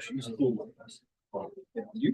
She's cool with us. You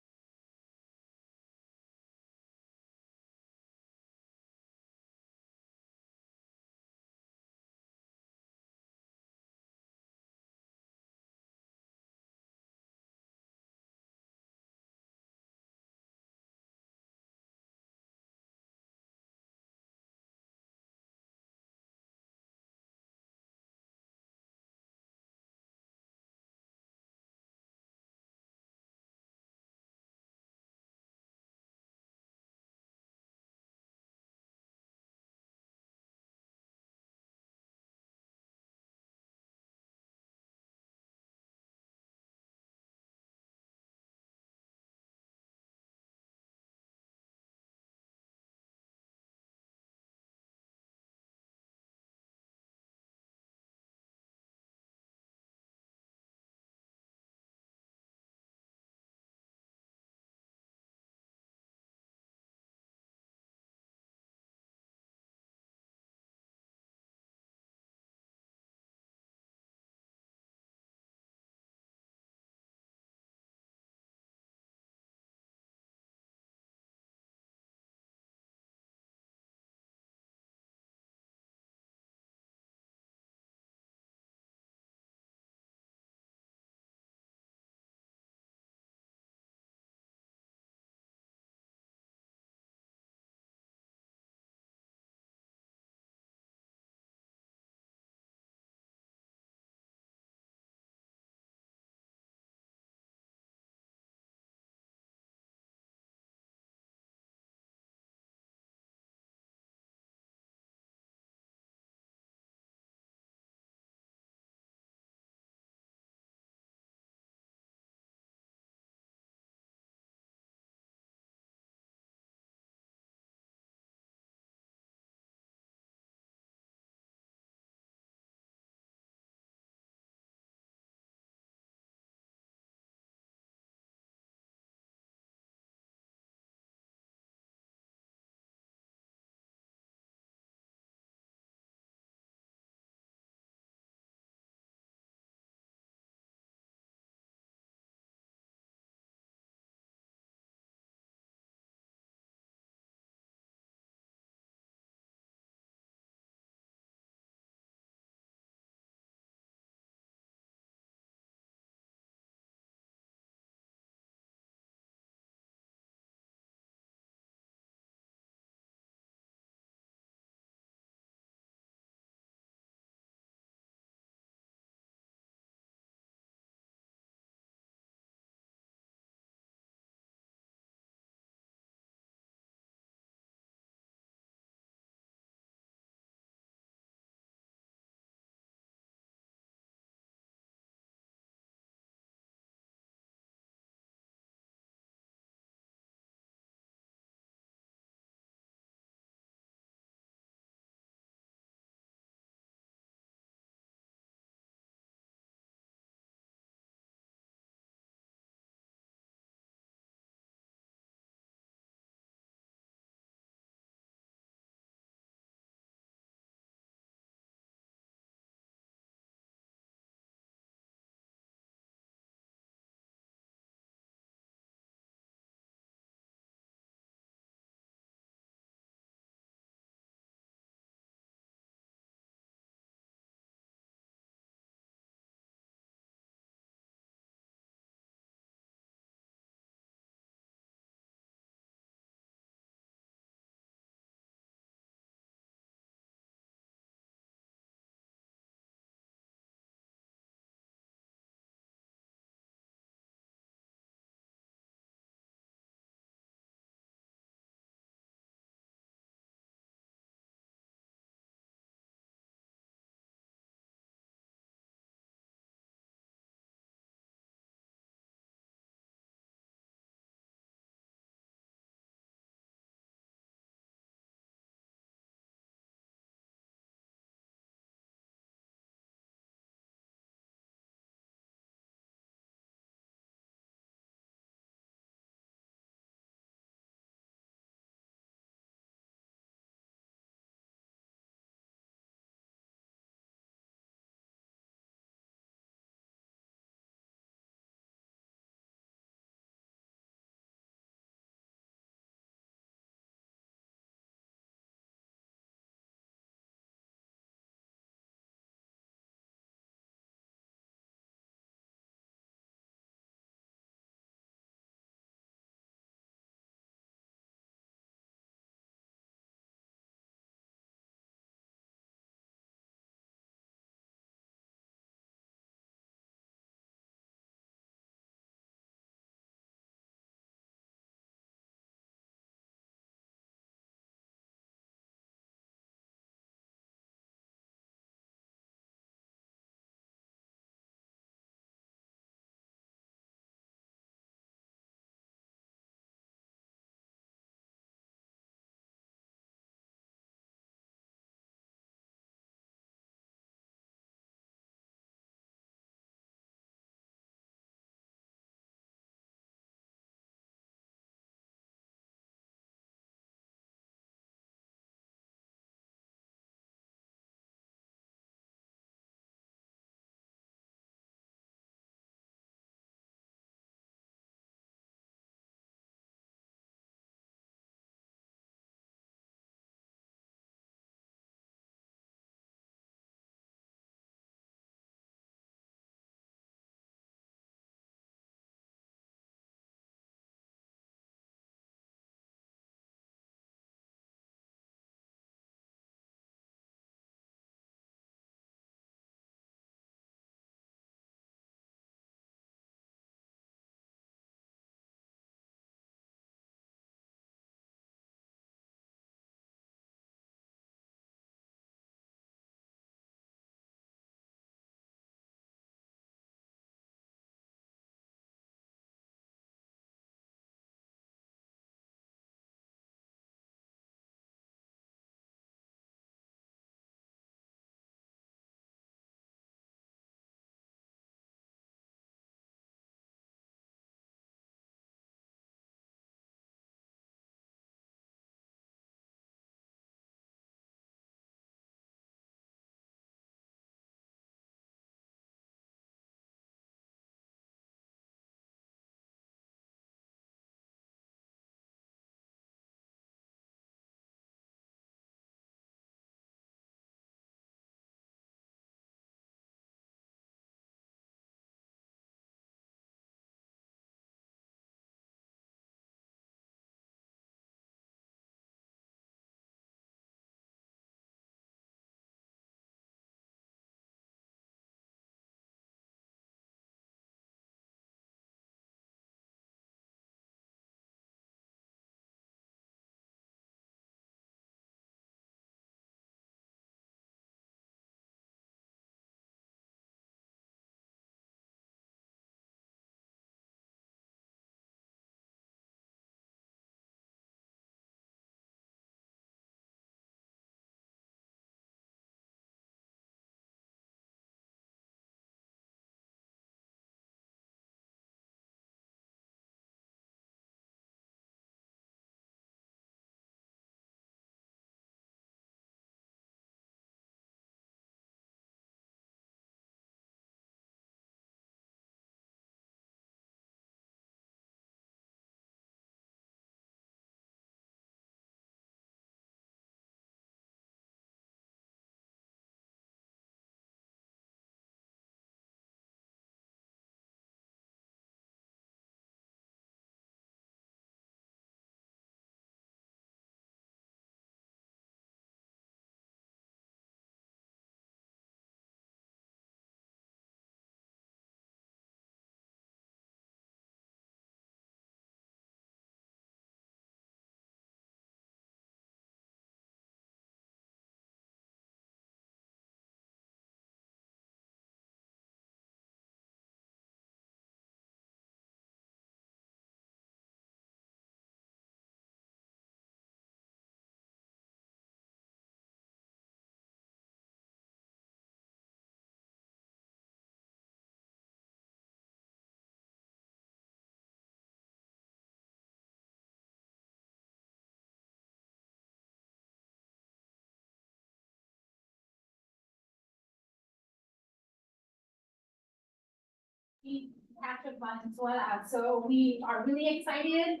Patrick Valenzuela. So we are really excited.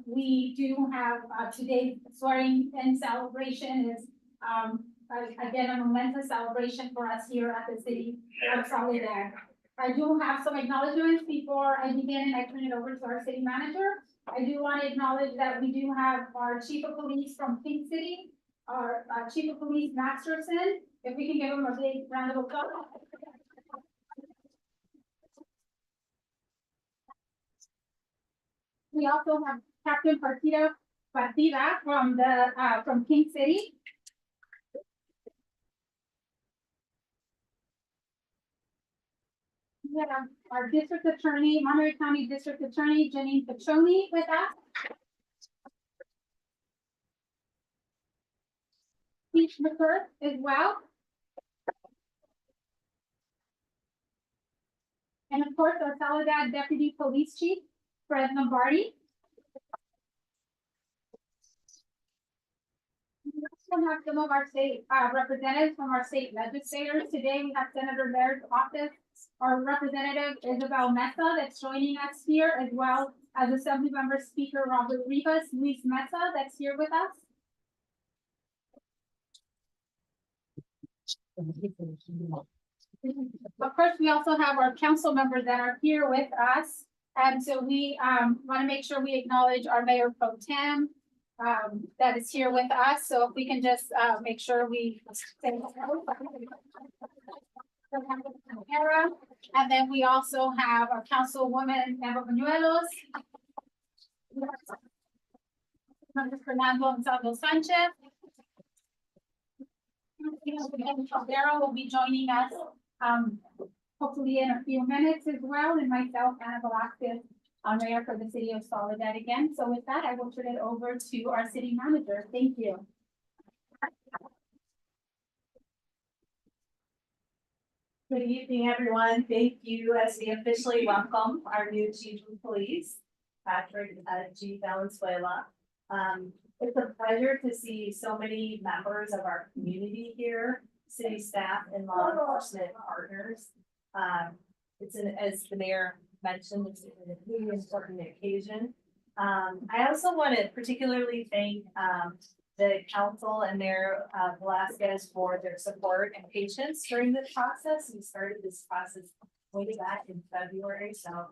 We do have, today's swearing in celebration is, again, a momentous celebration for us here at the city of Soledad. I do have some acknowledgements before I begin and I turn it over to our city manager. I do want to acknowledge that we do have our chief of police from King City, our chief of police Masterson. If we can give him a big round of applause. We also have Captain Partida from King City. We have our district attorney, Monterey County District Attorney Janine Pachoni with us. Pete McCurd as well. And of course, our Soledad Deputy Police Chief, Fred Lombardi. We also have some of our state representatives from our state legislators. Today we have Senator Laird's office, our representative Isabel Mesa that's joining us here, as well as Assembly Member Speaker Robert Rivas, Luis Mesa that's here with us. Of course, we also have our council members that are here with us. And so we want to make sure we acknowledge our Mayor Pro Tem that is here with us. So if we can just make sure we say and then we also have our Councilwoman Eva Banuelos, Fernando Gonzalo Sanchez. Caldera will be joining us hopefully in a few minutes as well, and myself, Ana Velasquez, Mayor for the City of Soledad again. So with that, I will turn it over to our city manager. Thank you. Good evening, everyone. Thank you as we officially welcome our new Chief of Police, Patrick G. Valenzuela. It's a pleasure to see so many members of our community here, city staff and law enforcement partners. As the mayor mentioned, it's a really important occasion. I also want to particularly thank the council and Mayor Velasquez for their support and patience during this process. We started this process way back in February, so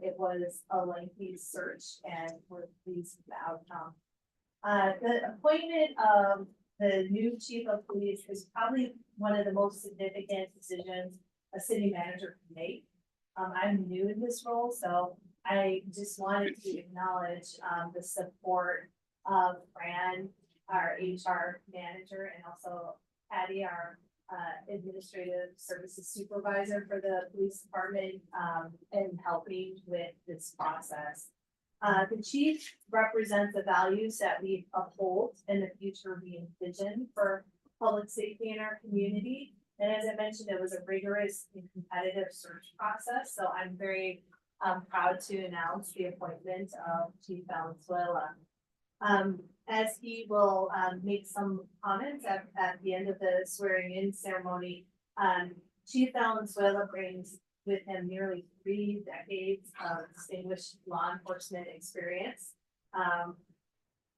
it was a lengthy search and we're pleased with the outcome. The appointment of the new chief of police is probably one of the most significant decisions a city manager can make. I'm new in this role, so I just wanted to acknowledge the support of Fran, our HR manager, and also Patty, our administrative services supervisor for the police department, in helping with this process. The chief represents the values that we uphold and the future we envision for public safety in our community. And as I mentioned, it was a rigorous and competitive search process. So I'm very proud to announce the appointment of Chief Valenzuela. As he will make some comments at the end of the swearing in ceremony, Chief Valenzuela brings with him nearly 3 decades of distinguished law enforcement experience.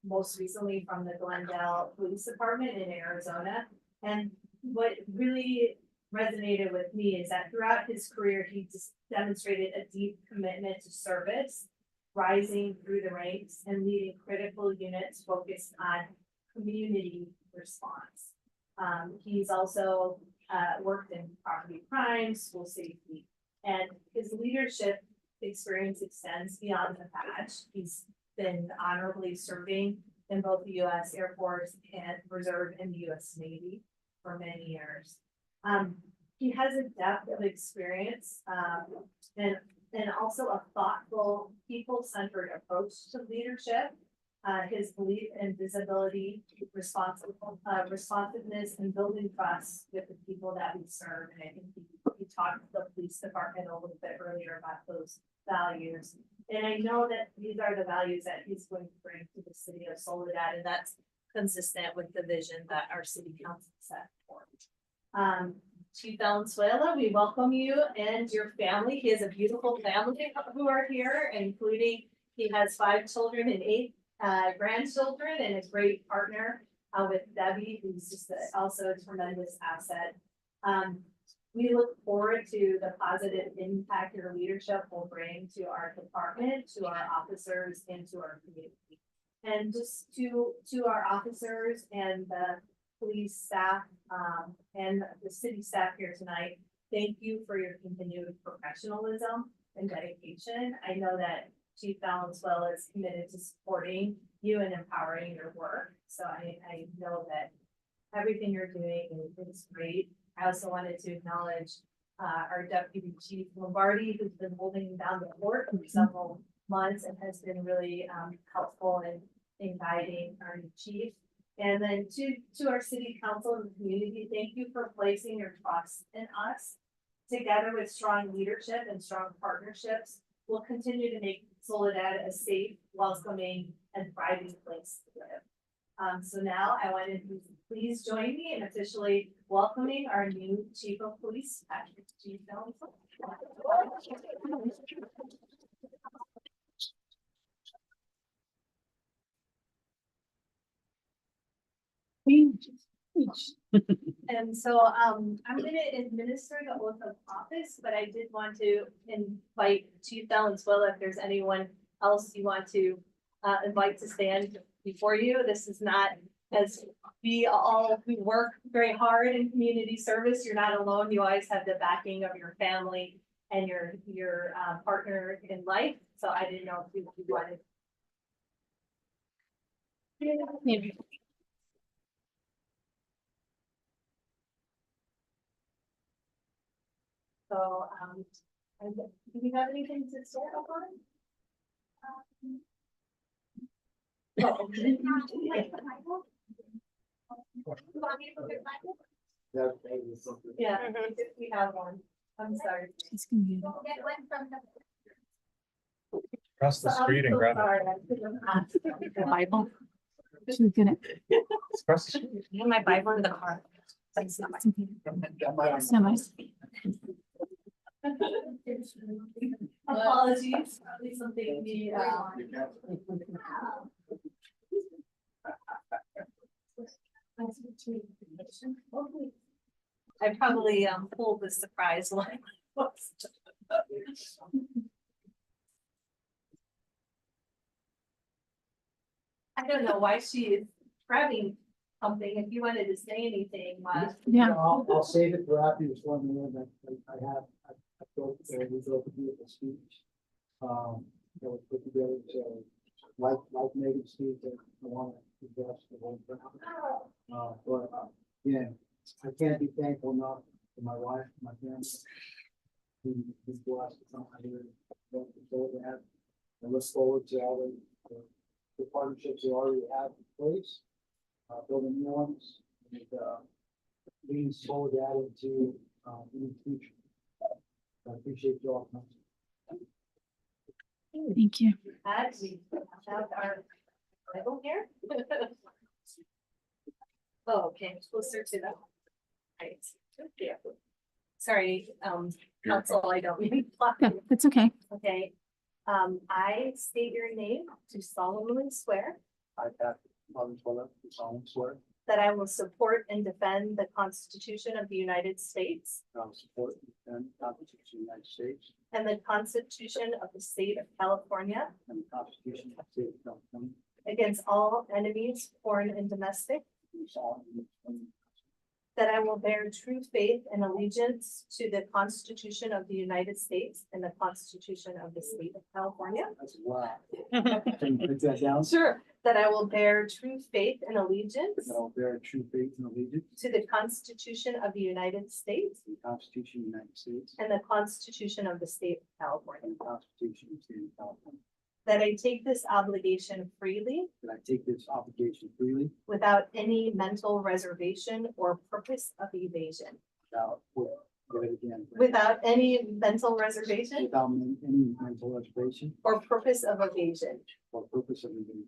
Most recently from the Glendale Police Department in Arizona. And what really resonated with me is that throughout his career, he just demonstrated a deep commitment to service, rising through the ranks and leading critical units focused on community response. He's also worked in property crime, school safety, and his leadership experience extends beyond the badge. He's been honorably serving in both the U.S. Air Force and Reserve and the U.S. Navy for many years. He has a depth of experience and also a thoughtful, people-centered approach to leadership. His belief in visibility, responsiveness, and building trust with the people that we serve. And I think we talked to the police department a little bit earlier about those values. And I know that these are the values that he's going to bring to the city of Soledad, and that's consistent with the vision that our city council set forth. Chief Valenzuela, we welcome you and your family. He has a beautiful family who are here, including, he has 5 children and 8 grandchildren and a great partner with Debbie, who's just also a tremendous asset. We look forward to the positive impact your leadership will bring to our department, to our officers, and to our community. And just to our officers and the police staff, and the city staff here tonight, thank you for your continued professionalism and dedication. I know that Chief Valenzuela is committed to supporting you and empowering your work. So I know that everything you're doing is great. I also wanted to acknowledge our Deputy Chief Lombardi, who's been holding down the fort for several months and has been really helpful in guiding our new chief. And then to our city council and the community, thank you for placing your trust in us. Together with strong leadership and strong partnerships, we'll continue to make Soledad a safe, welcoming, and thriving place to live. So now I wanted you to please join me in officially welcoming our new Chief of Police, Patrick G. Valenzuela. And so I'm gonna administer the oath of office, but I did want to invite Chief Valenzuela if there's anyone else you want to invite to stand before you. This is not, as we all who work very hard in community service, you're not alone. You always have the backing of your family and your partner in life. So I didn't know if you wanted. So, do you have anything to say about it? Yeah, if we have one, I'm sorry. Across the So I'm street and so grab it. sorry, I couldn't ask. Bible. She's gonna, It's across the street. I have my Bible in the car. But it's not mine. It's not mine. Apologies, probably something we, I probably pulled the surprise one. I don't know why she is grabbing something. If you wanted to say anything, Yeah. I'll save it for after this one, that I built, we built a beautiful speech. That was put together, so like Megan's speech, I want to address the whole crowd. But again, I can't be thankful enough for my wife, my family. Who's blessed to come out here and so that. I look forward to all the partnerships we already have in place, building new ones, and leading Soledad into the future. I appreciate you all. Thank you. we have our Bible here. Oh, okay, closer to that. Right. Yeah. Sorry, council, I don't mean to block Yeah, you. that's okay. Okay, I state your name to solemnly swear I, Patrick Valenzuela, solemnly swear that I will support and defend the Constitution of the United States that I will support and defend the Constitution of the United States and the Constitution of the State of California and the Constitution of the State of California. against all enemies, foreign and domestic, And solemnly swear that I will bear true faith and allegiance to the Constitution of the United States and the Constitution of the State of California. That's wow. Can you put that down? Sure. That I will bear true faith and allegiance That I will bear true faith and allegiance to the Constitution of the United States to the Constitution of the United States and the Constitution of the State of California. and the Constitution of the State of California. That I take this obligation freely That I take this obligation freely without any mental reservation or purpose of evasion. without, go ahead again. Without any mental reservation Without any mental reservation or purpose of evasion. or purpose of evasion.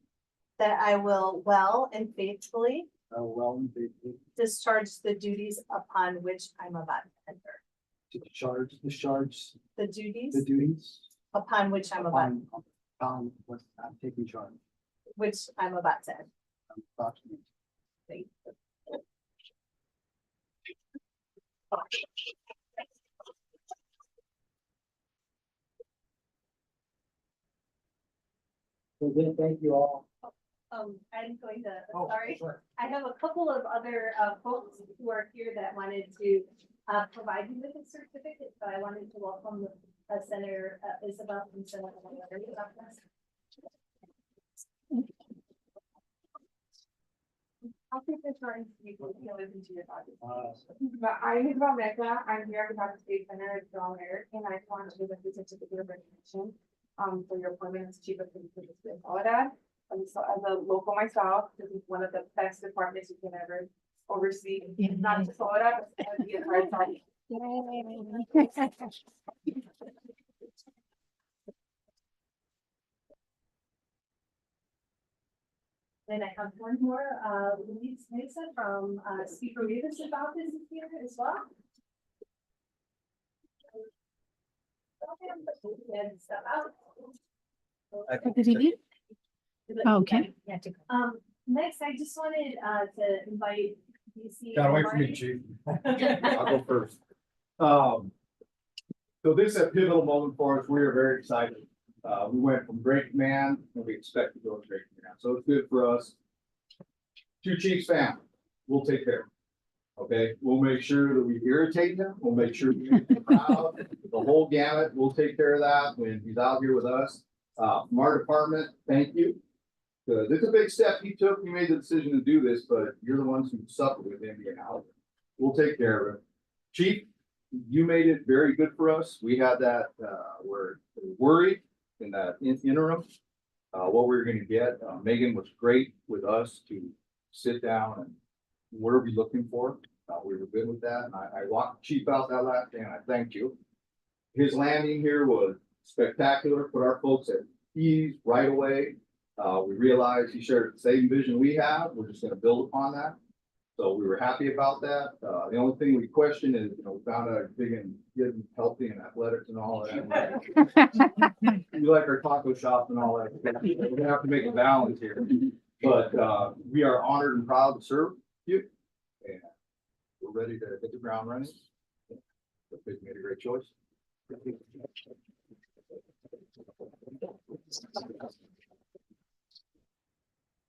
That I will well and faithfully well, they discharge the duties upon which I'm about to enter. discharge The duties the duties upon which I'm about, upon what I'm taking charge. which I'm about to enter. I'm about to make. Thank you. So then, thank you all. I'm going to, Oh, sorry. sure. I have a couple of other folks who are here that wanted to provide you with a certificate, but I wanted to welcome Senator Isabel from Senate. I'll take this one, you can listen to your thoughts. Uh, I'm Isabel Mecca, I'm here on behalf of State Senator Joe Merrick, and I just wanted to give a certificate of recognition for your appointment as chief of police for the city of Soledad. So as a local myself, this is one of the best departments you can ever oversee, not just Soledad, but the entire county. Then I have one more, Louise Mason from Speaker Rivas' office is here as well. And step out. Good evening. Okay. Next, I just wanted to invite DC. Gotta wait for me, chief. I'll go first. So this is a pivotal moment for us. We are very excited. We went from great command and we expect to go to great command. So it's good for us. Two chiefs family, we'll take care of them. Okay, we'll make sure that we irritate them. We'll make sure we make them proud. The whole gamut, we'll take care of that when he's out here with us. From our department, thank you. It's a big step he took. He made the decision to do this, but you're the ones who suffered with him being out. We'll take care of it. Chief, you made it very good for us. We had that, we're worried in that interim, what we were gonna get. Megan was great with us to sit down and what are we looking for? We were good with that, and I walked Chief out that last day, and I thanked you. His landing here was spectacular, put our folks at ease right away. We realized he shared the same vision we have, we're just gonna build upon that. So we were happy about that. The only thing we questioned is, we found out big and getting healthy and athletics and all that. We like our taco shop and all that. We're gonna have to make a balance here. But, we are honored and proud to serve you. And we're ready to hit the ground running. They made a great choice.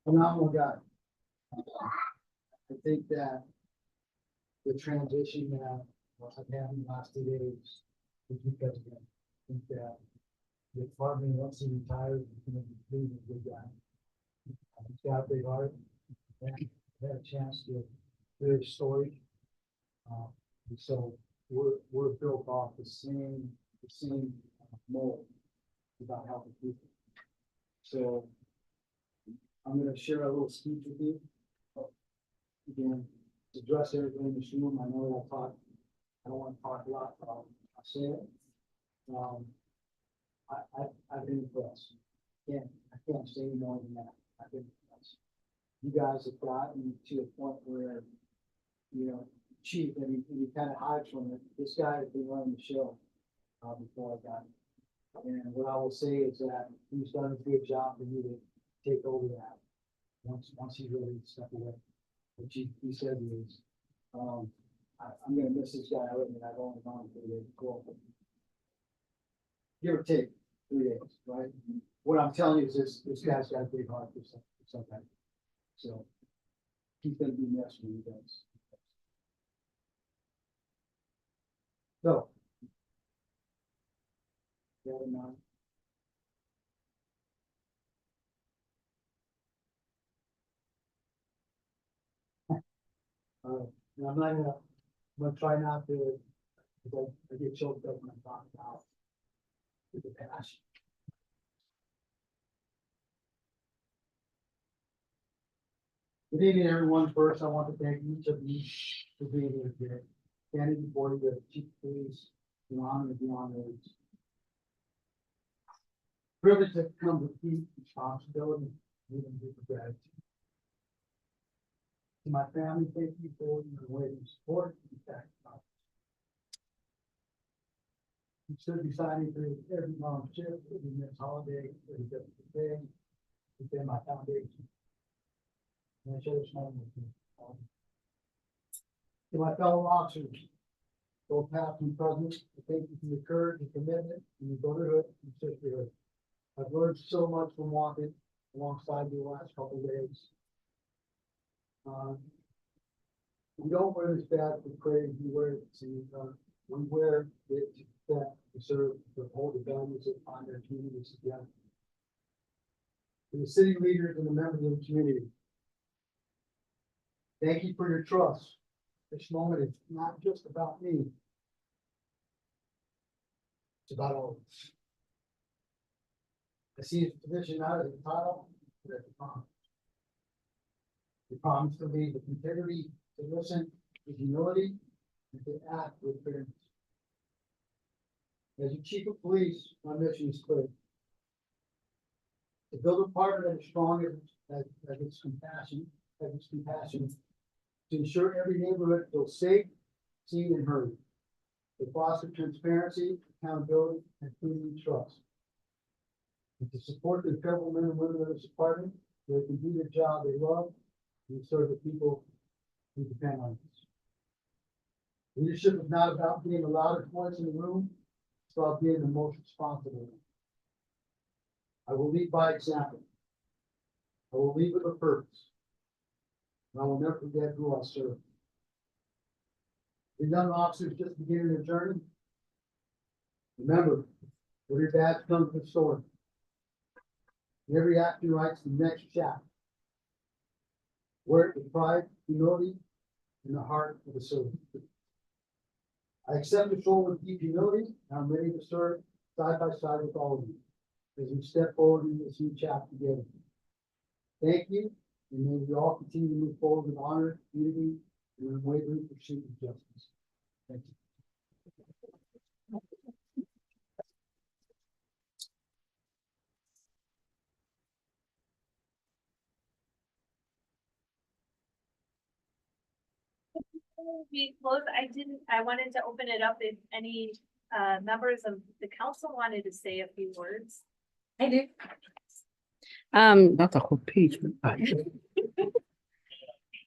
Phenomenal guy. I think that the transition that I've had in the last 2 days is because of him. I think that the department, once he retires, is gonna be really a good guy. He's got a big heart. And I had a chance to hear his story. And so we're built off the same mold about helping people. So I'm gonna share a little speech with you. Again, to address everything in this room, I know I don't want to talk a lot, but I'll say it. I've been impressed. Again, I can't say any more than that. I've been impressed. You guys have gotten to a point where, Chief, and he kind of hides from it. This guy has been running the show, before I got him. And what I will say is that he's done a good job for you to take over that. Once he really stepped away. Which he said is, I'm gonna miss this guy, and I've only known him for 3 days. Cool. Give or take 3 days, right? What I'm telling you is this guy's got a big heart for something. So he's gonna be missed when he does. So. That in mind. And I'm gonna try not to, because I get choked up when I'm talking about the past. Good evening, everyone. First, I want to thank each of you for being here today. Standing before you, the chief of police, beyond and beyond words. Privilege that comes with deep responsibility, even deeper gratitude. To my family, thank you for your unwavering support and sacrifice. You stood beside me through every long shift, every missed holiday, every difficult day. You've been my foundation. And I share this moment with you. To my fellow officers, both past and present, I thank you for your courage and commitment and your brotherhood and sisterhood. I've learned so much from walking alongside you the last couple of days. We don't wear this badge for praise, we wear it we wear it to serve, to hold the values that bind our communities together. To the city leaders and the members of the community, thank you for your trust. This moment is not just about me. It's about all of us. I see this position not as a title, but as a promise. The promise to lead with integrity, to listen with humility, and to act with fairness. As your chief of police, my mission is clear. To build a partner that is strong as its compassion, to ensure every neighborhood feels safe, seen, and heard. To foster transparency, accountability, and community trust. And to support the incredible men and women of this department, so they can do the job they love and serve the people who depend on us. Leadership is not about being the loudest voice in the room, it's about being the most responsible. I will lead by example. I will lead with a purpose. And I will never forget who I serve. The young officers just beginning their journey. Remember, where your badge comes with sword. Every act you writes the next chapter. Wear it with pride, humility, and the heart of a servant. I accept this role with deep humility, and I'm ready to serve side by side with all of you as we step forward in this new chapter together. Thank you, and may we all continue to move forward with honor, unity, and unwavering pursuit of justice. Thank you. We close, I wanted to open it up if any members of the council wanted to say a few words. I do. Not the whole page, but.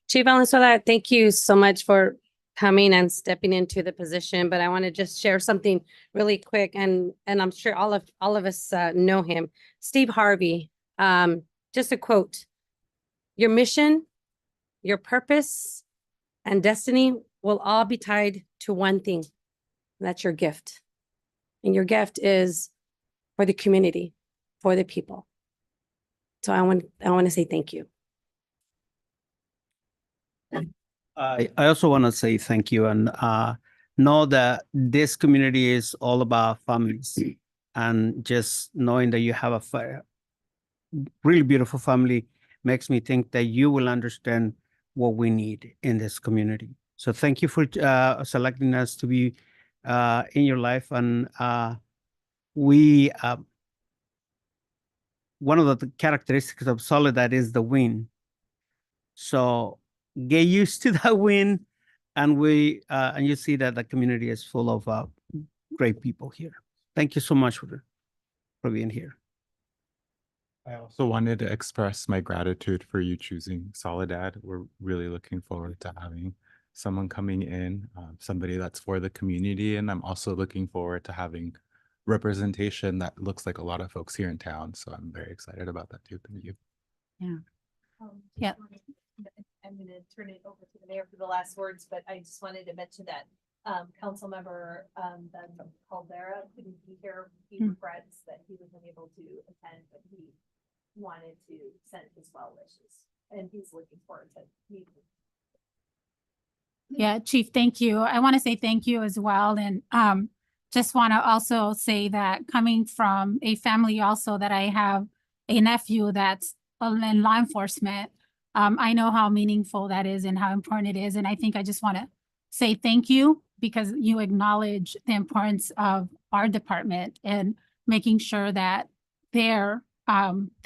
Chief Valenzuela, thank you so much for coming and stepping into the position, but I want to just share something really quick, and I'm sure all of us know him. Steve Harvey, just a quote: "Your mission, your purpose, and destiny will all be tied to one thing, and that's your gift. And your gift is for the community, for the people." So I want to say thank you. I also want to say thank you and know that this community is all about families, and just knowing that you have a really beautiful family makes me think that you will understand what we need in this community. So thank you for selecting us to be in your life. And one of the characteristics of Soledad is the win. So get used to that win, and and you see that the community is full of great people here. Thank you so much for being here. I also wanted to express my gratitude for you choosing Soledad. We're really looking forward to having someone coming in, somebody that's for the community. And I'm also looking forward to having representation that looks like a lot of folks here in town. So I'm very excited about that too. Thank you. Yeah. I'm going to turn it over to the mayor for the last words, but I just wanted to mention that council member Ben Caldera couldn't be here. He regrets that he wasn't able to attend, but he wanted to send his well wishes, and he's looking forward to meeting. Yeah, Chief, thank you. I want to say thank you as well. And just want to also say that coming from a family also that I have a nephew that's in law enforcement, I know how meaningful that is and how important it is. And I think I just want to say thank you because you acknowledge the importance of our department and making sure that their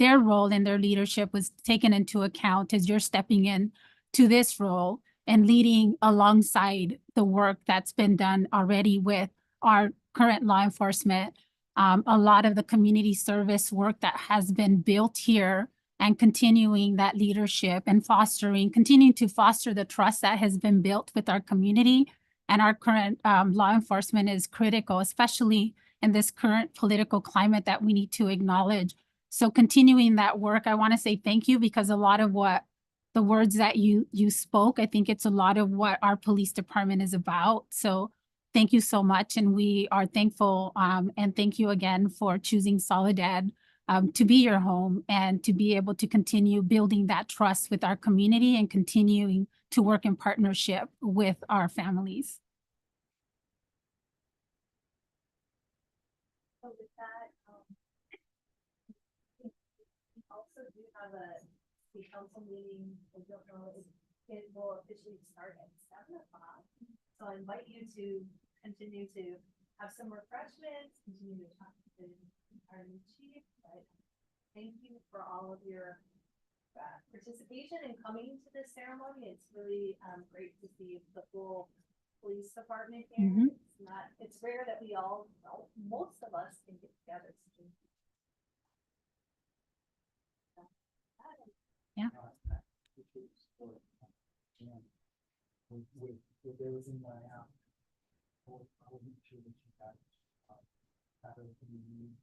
role and their leadership was taken into account as you're stepping in to this role and leading alongside the work that's been done already with our current law enforcement. A lot of the community service work that has been built here and continuing that leadership and continuing to foster the trust that has been built with our community and our current law enforcement is critical, especially in this current political climate that we need to acknowledge. So continuing that work, I want to say thank you because a lot of what the words that you spoke, I think it's a lot of what our police department is about. So thank you so much. And we are thankful and thank you again for choosing Soledad to be your home and to be able to continue building that trust with our community and continuing to work in partnership with our families. So with that, we also do have a city council meeting. I don't know if it will officially start at 7:00. So I invite you to continue to have some refreshments, continue to talk to our new chief. But thank you for all of your participation in coming to this ceremony. It's really great to see the full police department here. Mhm. It's rare that we all, most of us can get together. Yeah. Which is for, and with everything that I have, I will make sure that you have everything you need.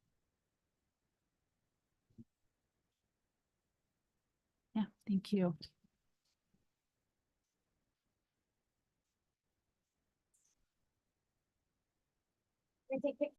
Yeah, thank you. Take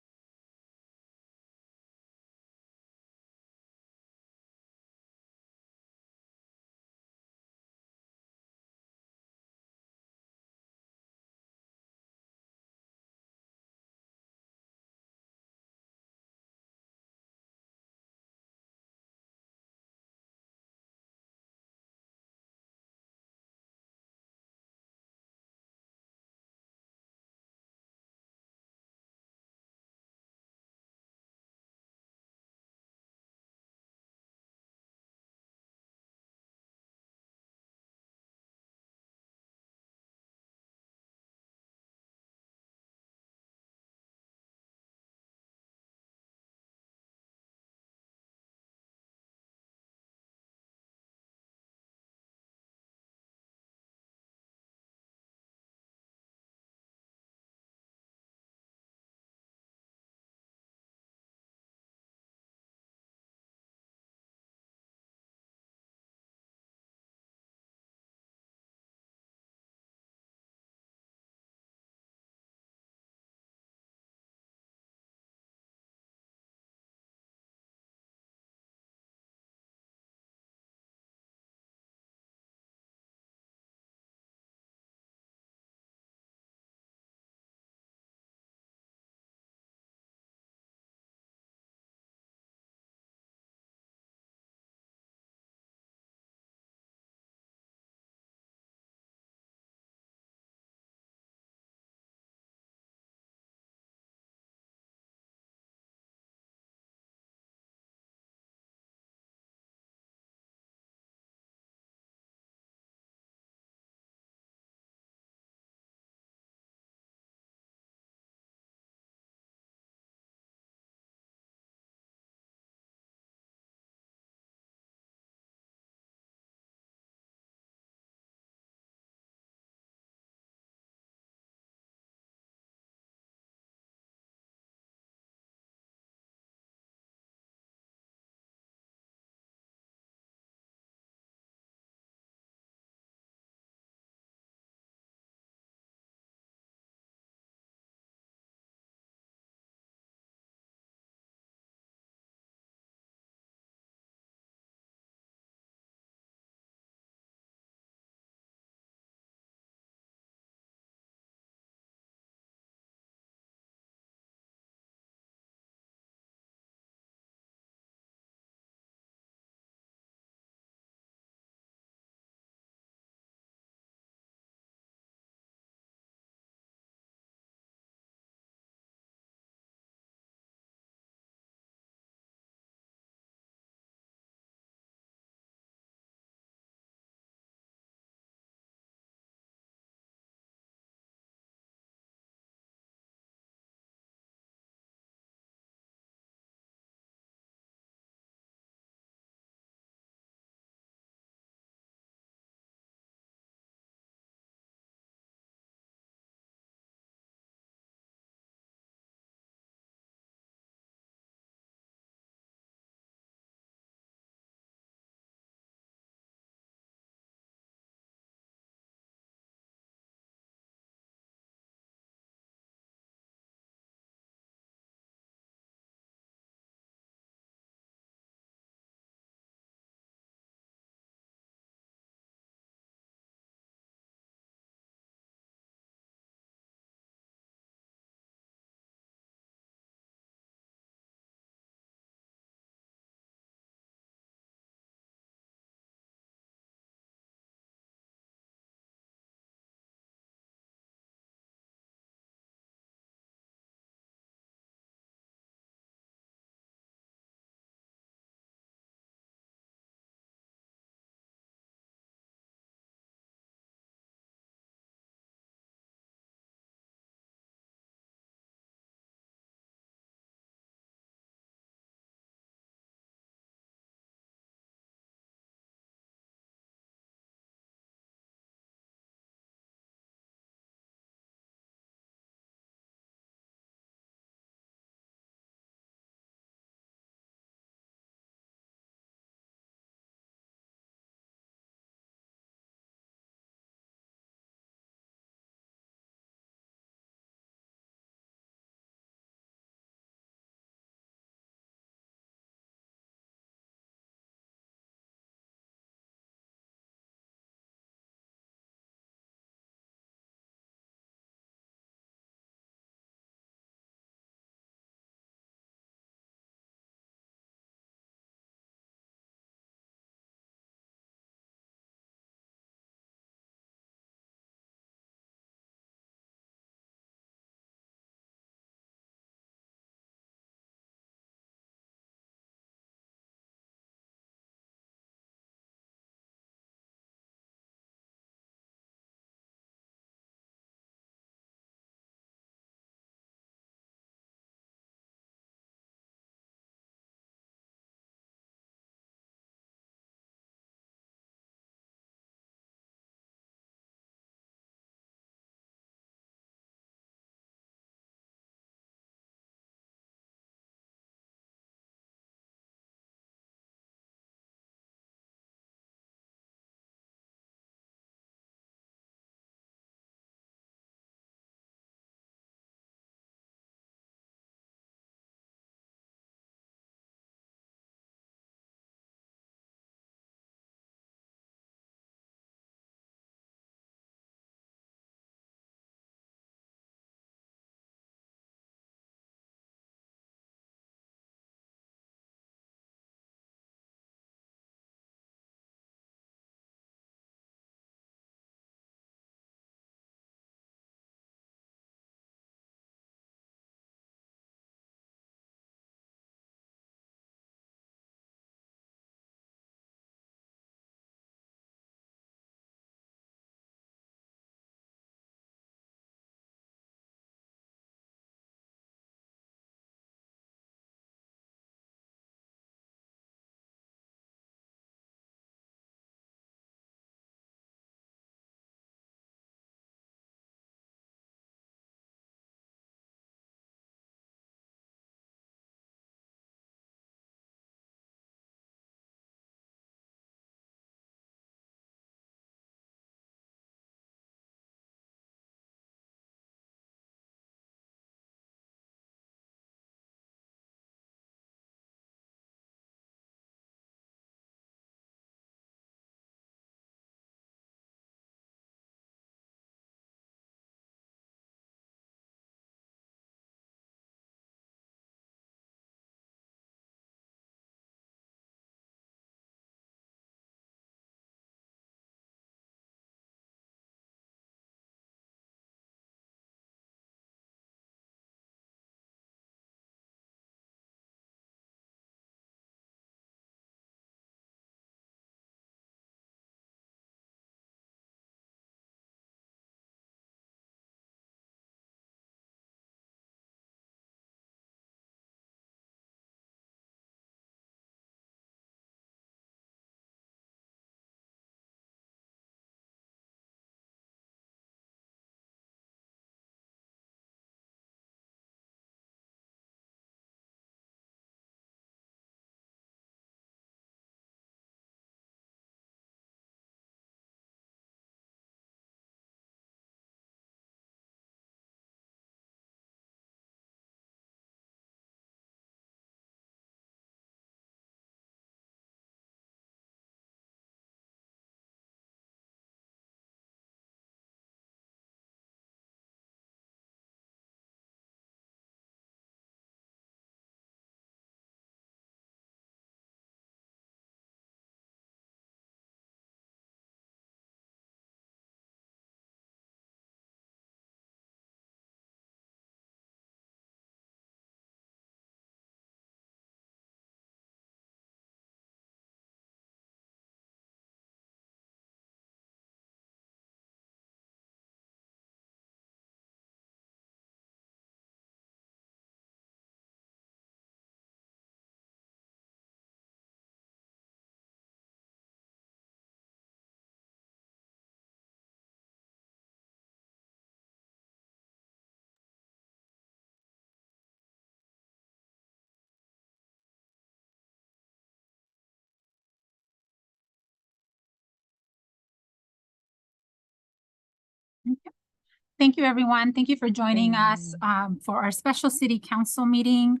thank you, everyone. Thank you for joining us for our special city council meeting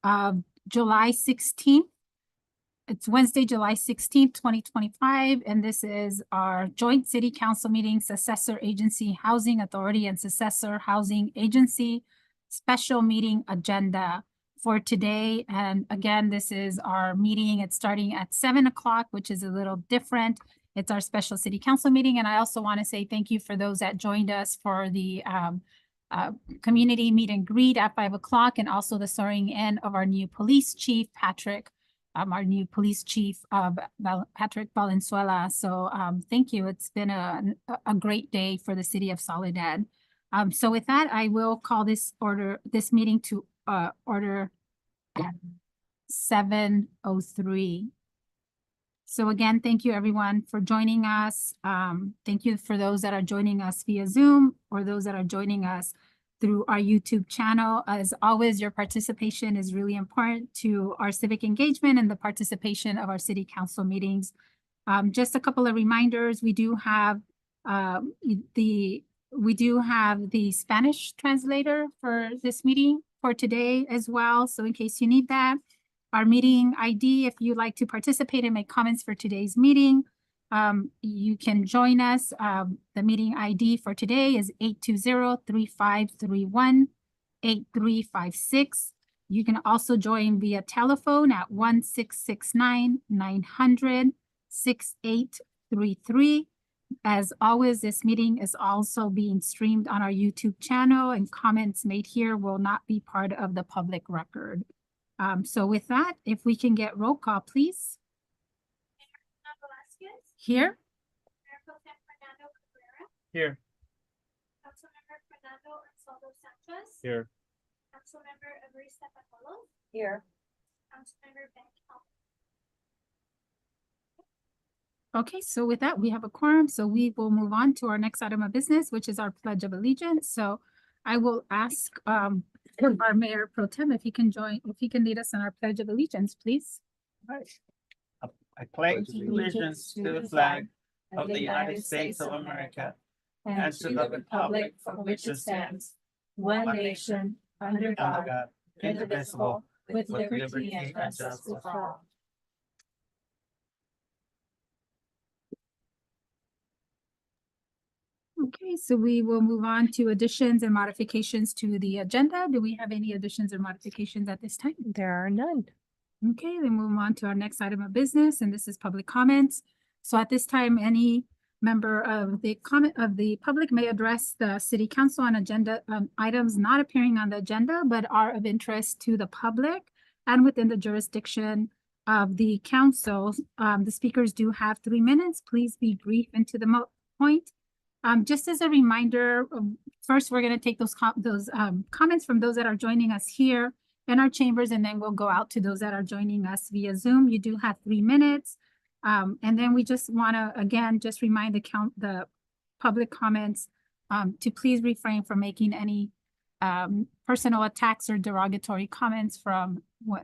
of July 16th. It's Wednesday, July 16th, 2025, and this is our joint city council meeting, Successor Agency Housing Authority and Successor Housing Agency special meeting agenda for today. And again, this is our meeting. It's starting at 7 o'clock, which is a little different. It's our special city council meeting. And I also want to say thank you for those that joined us for the community meet and greet at 5 o'clock, and also the swearing in of our new police chief, Patrick, our new police chief, Patrick Valenzuela. So thank you. It's been a great day for the city of Soledad. So with that, I will call this meeting to order at 7:03. So again, thank you everyone for joining us. Thank you for those that are joining us via Zoom or those that are joining us through our YouTube channel. As always, your participation is really important to our civic engagement and the participation of our city council meetings. Just a couple of reminders, we do have the Spanish translator for this meeting for today as well. So in case you need that, our meeting ID, if you'd like to participate and make comments for today's meeting, you can join us. The meeting ID for today is 820-3531-8356. You can also join via telephone at 1-669-900-6833. As always, this meeting is also being streamed on our YouTube channel, and comments made here will not be part of the public record. So with that, if we can get roll call, please. Here. Here. Councilmember Fernando Ansaldo Sanchez. Here. Councilmember Evarista Paolo. Here. Councilmember Ben. Okay, so with that, we have a quorum, so we will move on to our next item of business, which is our Pledge of Allegiance. So I will ask our Mayor Pro Tem if he can lead us in our Pledge of Allegiance, please. I pledge allegiance to the flag of the United States of America and to the republic for which it stands, one nation, under God, indivisible, with liberty and justice for all. Okay, so we will move on to additions and modifications to the agenda. Do we have any additions or modifications at this time? There are none. Okay, then move on to our next item of business, and this is public comments. So at this time, any member of the public may address the city council on agenda items not appearing on the agenda, but are of interest to the public and within the jurisdiction of the council. The speakers do have 3 minutes. Please be brief and to the point. Just as a reminder, first, we're going to take those comments from those that are joining us here in our chambers, and then we'll go out to those that are joining us via Zoom. You do have 3 minutes. And then we just want to, again, just remind the public comments to please refrain from making any personal attacks or derogatory comments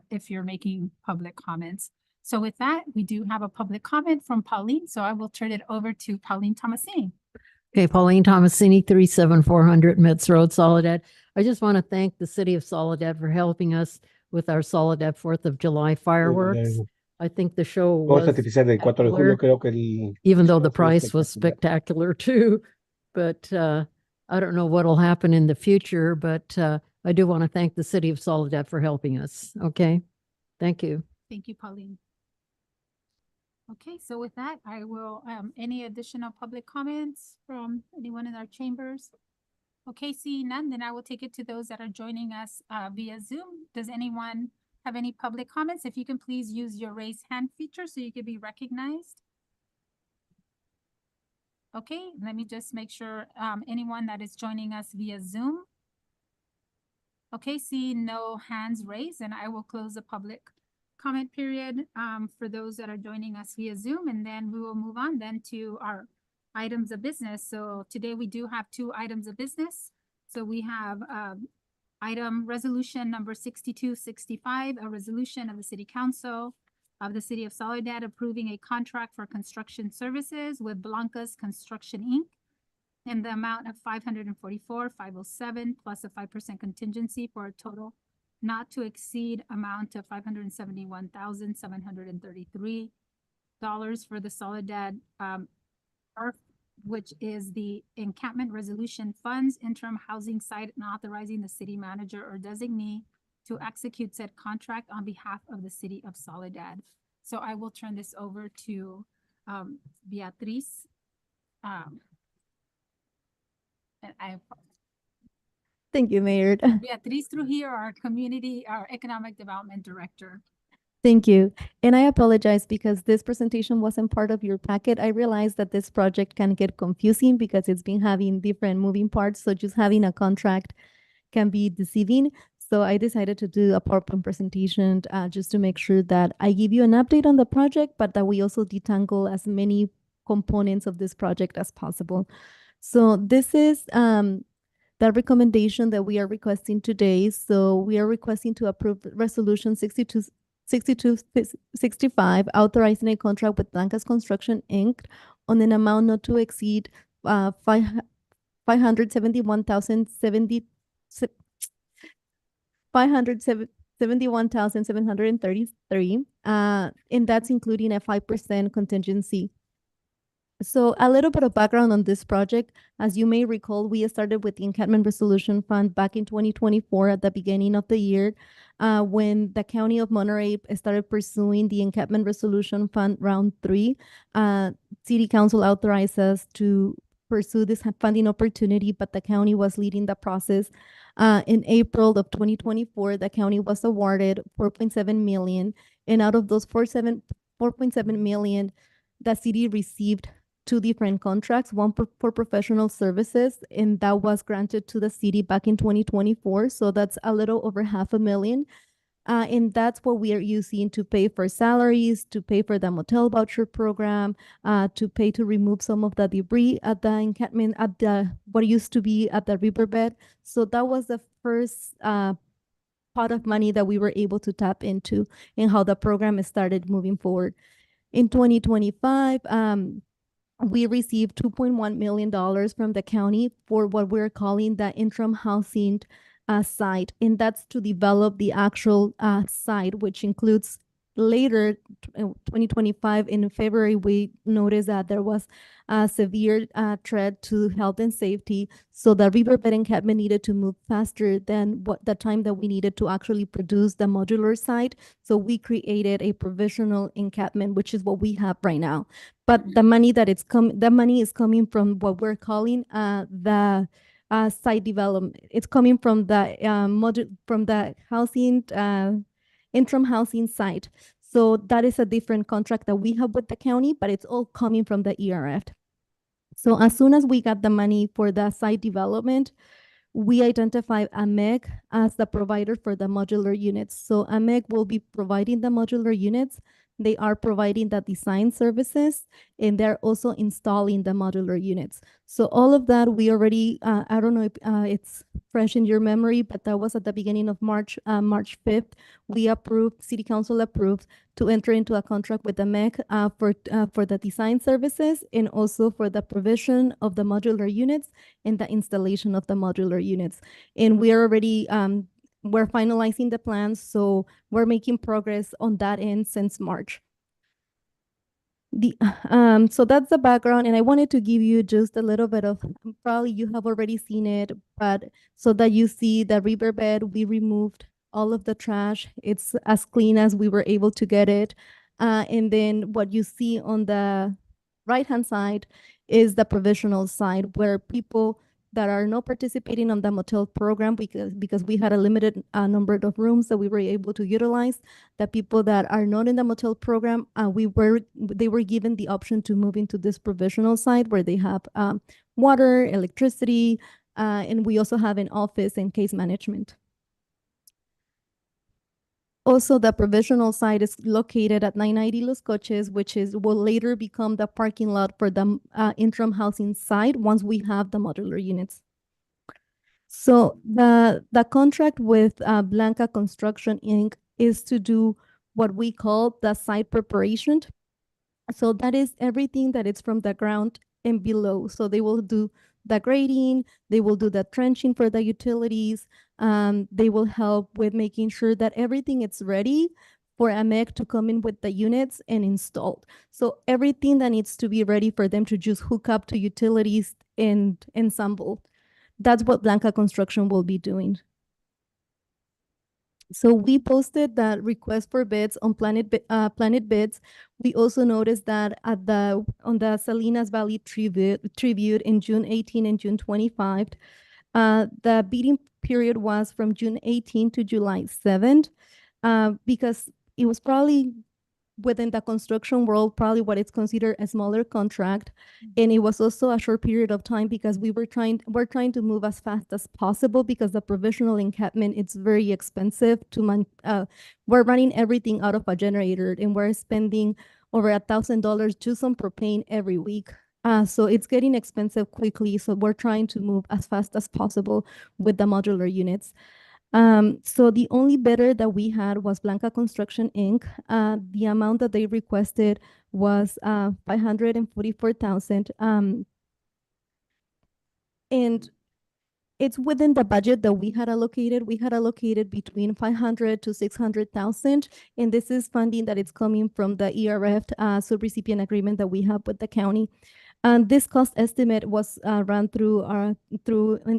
if you're making public comments. So with that, we do have a public comment from Pauline. So I will turn it over to Pauline Tomasini. Okay, Pauline Tomasini, 37400 Metz Road, Soledad. I just want to thank the city of Soledad for helping us with our Soledad 4th of July fireworks. I think the show was spectacular, even though the price was spectacular too. But I don't know what will happen in the future, but I do want to thank the city of Soledad for helping us. Okay, thank you. Thank you, Pauline. Okay, so with that, I will, any additional public comments from anyone in our chambers? Okay, seeing none, then I will take it to those that are joining us via Zoom. Does anyone have any public comments? If you can please use your raise hand feature so you can be recognized. Okay, let me just make sure anyone that is joining us via Zoom. Okay, seeing no hands raised, and I will close the public comment period for those that are joining us via Zoom, and then we will move on then to our items of business. So today we do have 2 items of business. So we have item resolution number 6265, a resolution of the City Council of the City of Soledad approving a contract for construction services with Blancas Construction Inc. in the amount of 544,507 plus a 5% contingency for a total not to exceed amount of $571,733 for the Soledad Earth, which is the encampment resolution funds interim housing site, and authorizing the city manager or designee to execute said contract on behalf of the city of Soledad. So I will turn this over to Beatriz. And Thank you, Mayor. Beatriz Trujillo, our economic development director. Thank you. And I apologize because this presentation wasn't part of your packet. I realized that this project can get confusing because it's been having different moving parts. So just having a contract can be deceiving. So I decided to do a PowerPoint presentation just to make sure that I give you an update on the project, but that we also detangle as many components of this project as possible. So this is the recommendation that we are requesting today. So we are requesting to approve Resolution 6265, authorizing a contract with Blancas Construction, Inc. on an amount not to exceed $571,733, and that's including a 5% contingency. So a little bit of background on this project. As you may recall, we started with the Encampment Resolution Fund back in 2024 at the beginning of the year, when the County of Monterey started pursuing the Encampment Resolution Fund Round 3. City Council authorized us to pursue this funding opportunity, but the county was leading the process. In April of 2024, the county was awarded $4.7 million, and out of those $4.7 million, the city received 2 different contracts, one for professional services, and that was granted to the city back in 2024. So that's a little over $500,000. And that's what we are using to pay for salaries, to pay for the motel voucher program, to pay to remove some of the debris at the encampment, at what used to be at the riverbed. So that was the first pot of money that we were able to tap into and how the program started moving forward. In 2025, we received $2.1 million from the county for what we're calling the interim housing site, and that's to develop the actual site, which includes later 2025 in February, we noticed that there was a severe threat to health and safety. So the riverbed encampment needed to move faster than what the time that we needed to actually produce the modular site. So we created a provisional encampment, which is what we have right now. But the money that the money is coming from what we're calling the site development. It's coming from the housing interim housing site. So that is a different contract that we have with the county, but it's all coming from the ERF. So as soon as we got the money for the site development, we identified AMEC as the provider for the modular units. So AMEC will be providing the modular units. They are providing the design services, and they're also installing the modular units. So all of that, we already, I don't know if it's fresh in your memory, but that was at the beginning of March 5th. We approved, City Council approved to enter into a contract with the MEC for the design services and also for the provision of the modular units and the installation of the modular units. And we are already, we're finalizing the plans, so we're making progress on that end since March. So that's the background, and I wanted to give you just a little bit of, probably you have already seen it, but so that you see the riverbed, we removed all of the trash. It's as clean as we were able to get it. And then what you see on the right-hand side is the provisional side, where people that are not participating on the motel program because we had a limited number of rooms that we were able to utilize. The people that are not in the motel program, they were given the option to move into this provisional site where they have water, electricity, and we also have an office and case management. Also, the provisional site is located at 990 Los Coches, which will later become the parking lot for the interim housing site once we have the modular units. So the contract with Blanca Construction, Inc. is to do what we call the site preparation. So that is everything that is from the ground and below. So they will do the grading, they will do the trenching for the utilities. They will help with making sure that everything is ready for AMEC to come in with the units and installed. So everything that needs to be ready for them to just hook up to utilities and ensemble. That's what Blanca Construction will be doing. So we posted that request for bids on Planet Bids. We also noticed that on the Salinas Valley Tribute in June 18 and June 25, the bidding period was from June 18 to July 7th, because it was probably within the construction world, probably what is considered a smaller contract. And it was also a short period of time because we're trying to move as fast as possible because the provisional encampment, it's very expensive we're running everything out of a generator and we're spending over $1,000 just on propane every week. So it's getting expensive quickly. So we're trying to move as fast as possible with the modular units. So the only bidder that we had was Blanca Construction Inc. The amount that they requested was $544,000. And it's within the budget that we had allocated. We had allocated between 500 to 600,000, and this is funding that is coming from the ERF subrecipient agreement that we have with the county. And this cost estimate was run through an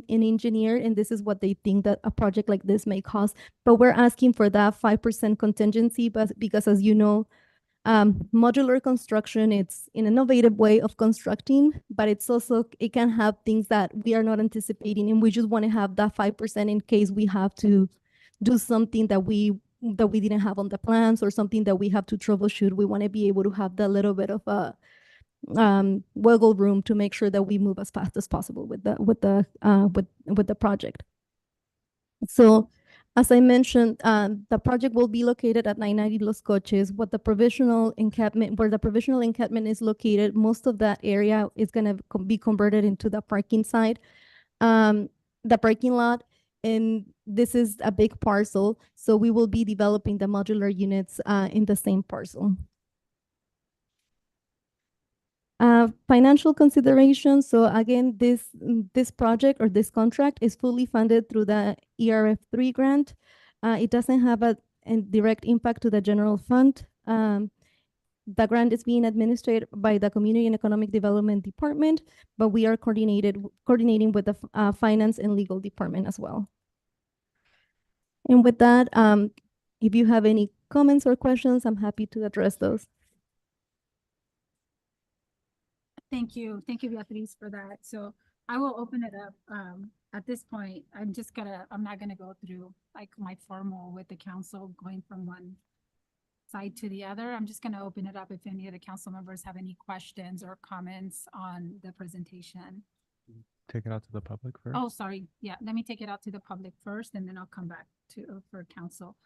engineer, and this is what they think that a project like this may cost. But we're asking for that 5% contingency, but because as you know, modular construction, it's an innovative way of constructing, but it can have things that we are not anticipating, and we just want to have that 5% in case we have to do something that we didn't have on the plans or something that we have to troubleshoot. We want to be able to have that little bit of a wiggle room to make sure that we move as fast as possible with the project. So as I mentioned, the project will be located at 990 Los Coches. Where the provisional encampment is located, most of that area is going to be converted into the parking side, the parking lot. And this is a big parcel, so we will be developing the modular units in the same parcel. Financial considerations. So again, this project or this contract is fully funded through the ERF3 grant. It doesn't have a direct impact to the general fund. The grant is being administered by the Community and Economic Development Department, but we are coordinating with the Finance and Legal Department as well. And with that, if you have any comments or questions, I'm happy to address those. Thank you, Beatriz, for that. So I will open it up. At this point, I'm not gonna go through like my formal with the council going from one side to the other. I'm just gonna open it up if any of the council members have any questions or comments on the presentation. Take it out to the public first. Oh, sorry. Yeah, let me take it out to the public first and then I'll come back for council.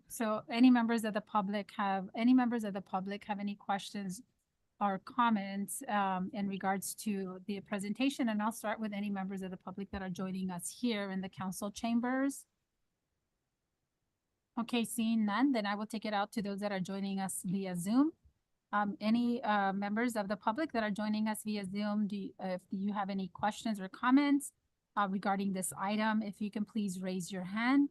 So any members of the public have any questions or comments in regards to the presentation? And I'll start with any members of the public that are joining us here in the council chambers. Okay, seeing none, then I will take it out to those that are joining us via Zoom. Any members of the public that are joining us via Zoom, if you have any questions or comments regarding this item, if you can please raise your hand.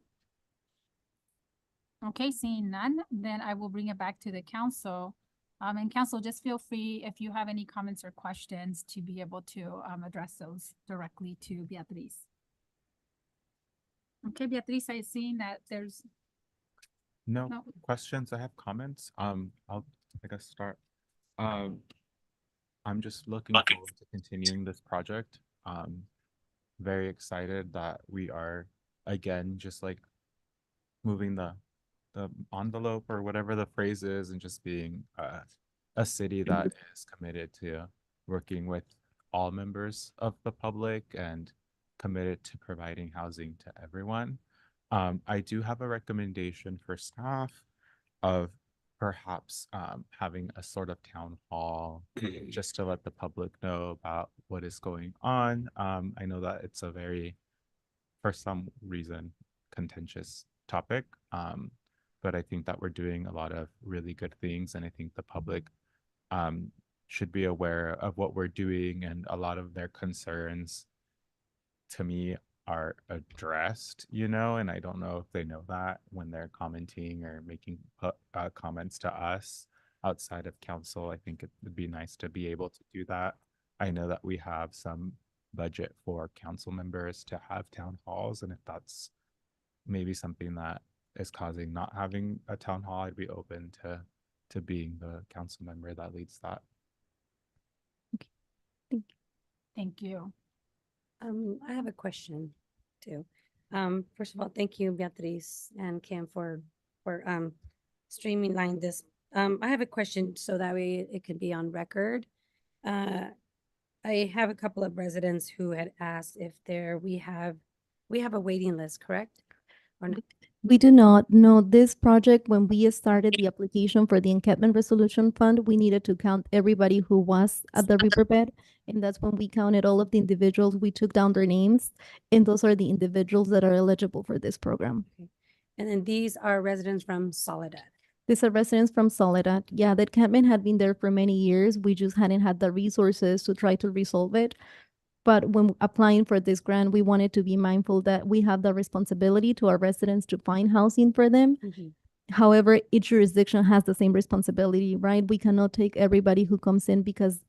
Okay, seeing none, then I will bring it back to the council. And council, just feel free if you have any comments or questions to be able to address those directly to Beatriz. Okay, Beatriz, I see that there's no questions. I have comments. I'll start. I'm just looking forward to continuing this project. Very excited that we are again just like moving the envelope or whatever the phrase is, and just being a city that is committed to working with all members of the public and committed to providing housing to everyone. I do have a recommendation for staff of perhaps having a sort of town hall just to let the public know about what is going on. I know that it's a very, for some reason, contentious topic. But I think that we're doing a lot of really good things, and I think the public should be aware of what we're doing, and a lot of their concerns to me are addressed, and I don't know if they know that when they're commenting or making comments to us outside of council. I think it would be nice to be able to do that. I know that we have some budget for council members to have town halls, and if that's maybe something that is causing not having a town hall, I'd be open to being the council member that leads that. Thank you. I have a question too. First of all, thank you, Beatriz and Kim, for streamlining this. I have a question so that way it can be on record. I have a couple of residents who had asked if we have a waiting list, correct? Or not? We do not know this project. When we started the application for the Encampment Resolution Fund, we needed to count everybody who was at the riverbed. And that's when we counted all of the individuals. We took down their names, and those are the individuals that are eligible for this program. Okay. And then these are residents from Soledad. These are residents from Soledad. Yeah, the encampment had been there for many years. We just hadn't had the resources to try to resolve it. But when applying for this grant, we wanted to be mindful that we have the responsibility to our residents to find housing for them. However, each jurisdiction has the same responsibility, right? We cannot take everybody who comes in because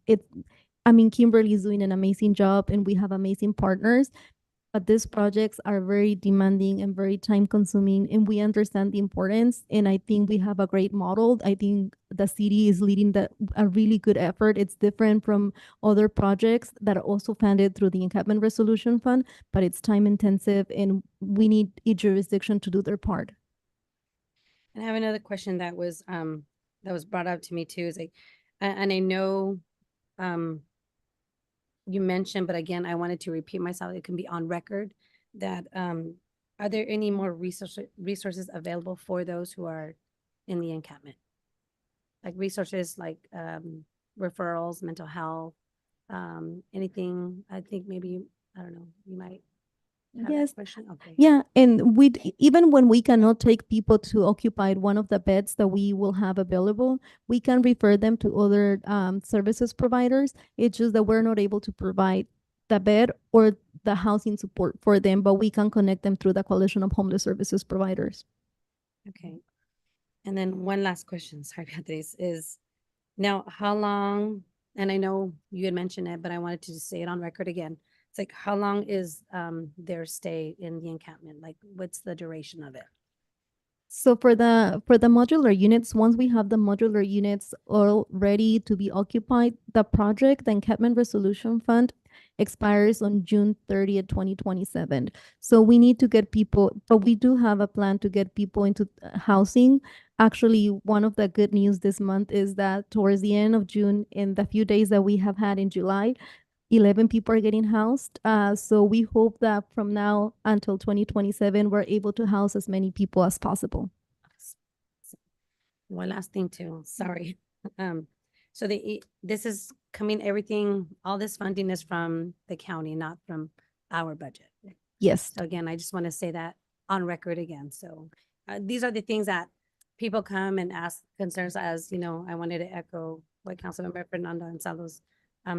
Kimberly is doing an amazing job and we have amazing partners. But these projects are very demanding and very time consuming, and we understand the importance. And I think we have a great model. I think the city is leading a really good effort. It's different from other projects that are also funded through the Encampment Resolution Fund, but it's time intensive and we need each jurisdiction to do their part. And I have another question that was brought up to me too, is and I know you mentioned, but again, I wanted to repeat myself, it can be on record, that are there any more resources available for those who are in the encampment? Like resources like referrals, mental health, anything. I think maybe, I don't know, you might have that Yes. question. Okay. Yeah, and even when we cannot take people to occupy one of the beds that we will have available, we can refer them to other services providers. It's just that we're not able to provide the bed or the housing support for them, but we can connect them through the Coalition of Homeless Services Providers. Okay. And then one last question, sorry, Beatriz, is now how long, and I know you had mentioned it, but I wanted to just say it on record again. It's like, how long is their stay in the encampment? Like, what's the duration of it? So for the modular units, once we have the modular units all ready to be occupied, the Encampment Resolution Fund expires on June 30th, 2027. So we need to get people, but we do have a plan to get people into housing. Actually, one of the good news this month is that towards the end of June, in the few days that we have had in July, 11 people are getting housed. So we hope that from now until 2027, we're able to house as many people as possible. One last thing too, sorry. So this is coming, all this funding is from the county, not from our budget. Yes. So again, I just want to say that on record again. So these are the things that people come and ask concerns, as I wanted to echo what Councilmember Fernando Gonzalez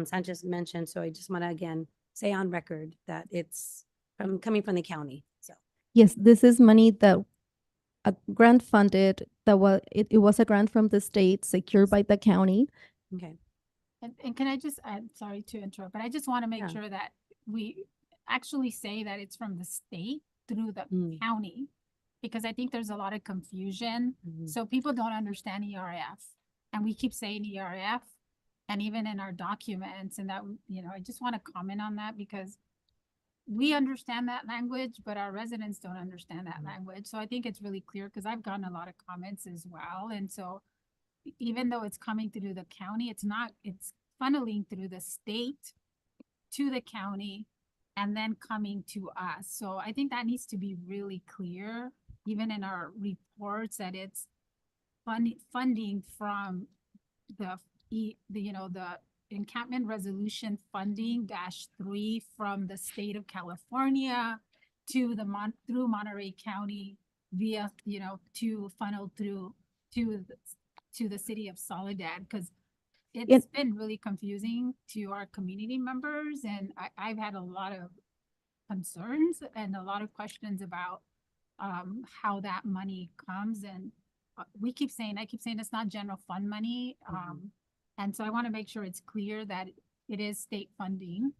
Sanchez mentioned. So I just want to again say on record that it's coming from the county. So yes, this is money that a grant funded, that it was a grant from the state secured by the county. okay. And can I just, I'm sorry to interrupt, but I just want to make Yeah. sure that we actually say that it's from the state through the county, because I think there's a lot of confusion. So people don't understand ERF, and we keep saying ERF, and even in our documents, and that, I just want to comment on that because we understand that language, but our residents don't understand that language. So I think it's really clear, because I've gotten a lot of comments as well. And so even though it's coming through the county, it's funneling through the state to the county and then coming to us. So I think that needs to be really clear, even in our reports, that it's funding from the Encampment Resolution Funding -3 from the state of California to through Monterey County via, to funnel through to the city of Soledad, because it's been really confusing to our community members, and I've had a lot of concerns and a lot of questions about how that money comes, and I keep saying it's not general fund money. And so I want to make sure it's clear that it is state funding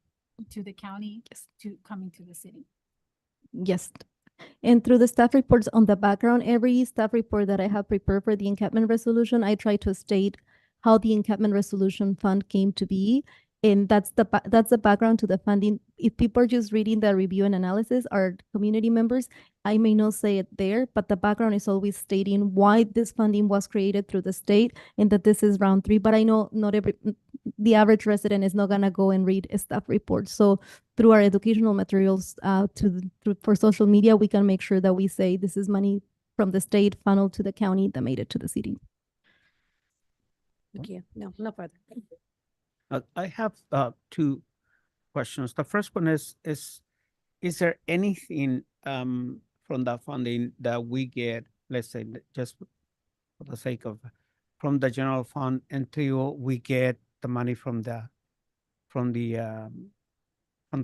to the county, to coming to the city. Yes. And through the staff reports on the background, every staff report that I have prepared for the encampment resolution, I try to state how the encampment resolution fund came to be. And that's the background to the funding. If people are just reading the review and analysis, our community members, I may not say it there, but the background is always stating why this funding was created through the state and that this is round 3. But I know not the average resident is not gonna go and read a staff report. So through our educational materials for social media, we can make sure that we say this is money from the state funneled to the county that made it to the city. Thank you. No further. I have 2 questions. The first one is there anything from the funding that we get, let's say, just for the sake of, from the general fund until we get the money from the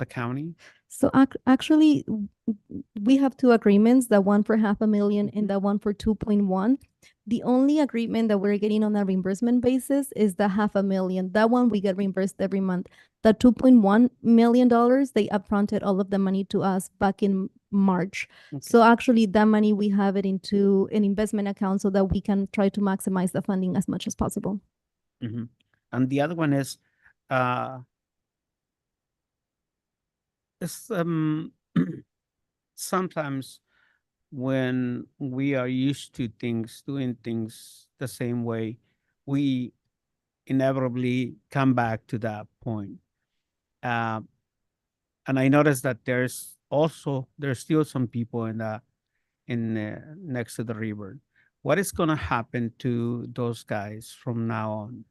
county? So actually, we have 2 agreements, the one for $500,000 and the one for 2.1. The only agreement that we're getting on a reimbursement basis is the $500,000. That one we get reimbursed every month. The $2.1 million, they upfronted all of the money to us back in March. Okay. So actually that money, we have it into an investment account so that we can try to maximize the funding as much as possible. Mm-hmm. And the other one is, it's sometimes when we are used to doing things the same way, we inevitably come back to that point. And I noticed that there's still some people next to the river. What is going to happen to those guys from now on?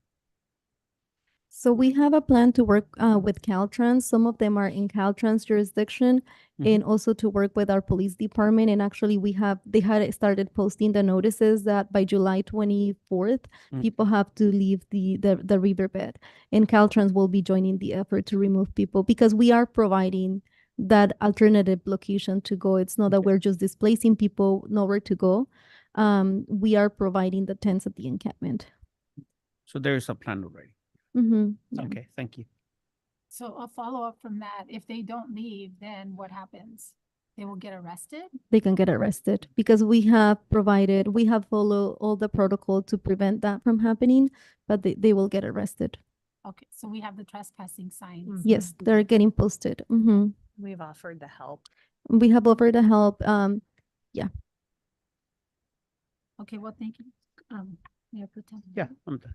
So we have a plan to work with Caltrans. Some of them are in Caltrans jurisdiction, and also to work with our police department. And actually they had started posting the notices that by July 24th, people have to leave the riverbed. And Caltrans will be joining the effort to remove people because we are providing that alternative location to go. It's not that we're just displacing people, nowhere to go. We are providing the tents at the encampment. So there is a plan already. Yeah. Okay, thank you. So a follow-up from that, if they don't leave, then what happens? They will get arrested? They can get arrested because we have followed all the protocol to prevent that from happening, but they will get arrested. Okay, so we have the trespassing signs. Yes, they're getting posted. We've offered the help. We have offered to help. Okay, well, thank you. Mayor Pro Tem. Yeah, I'm done.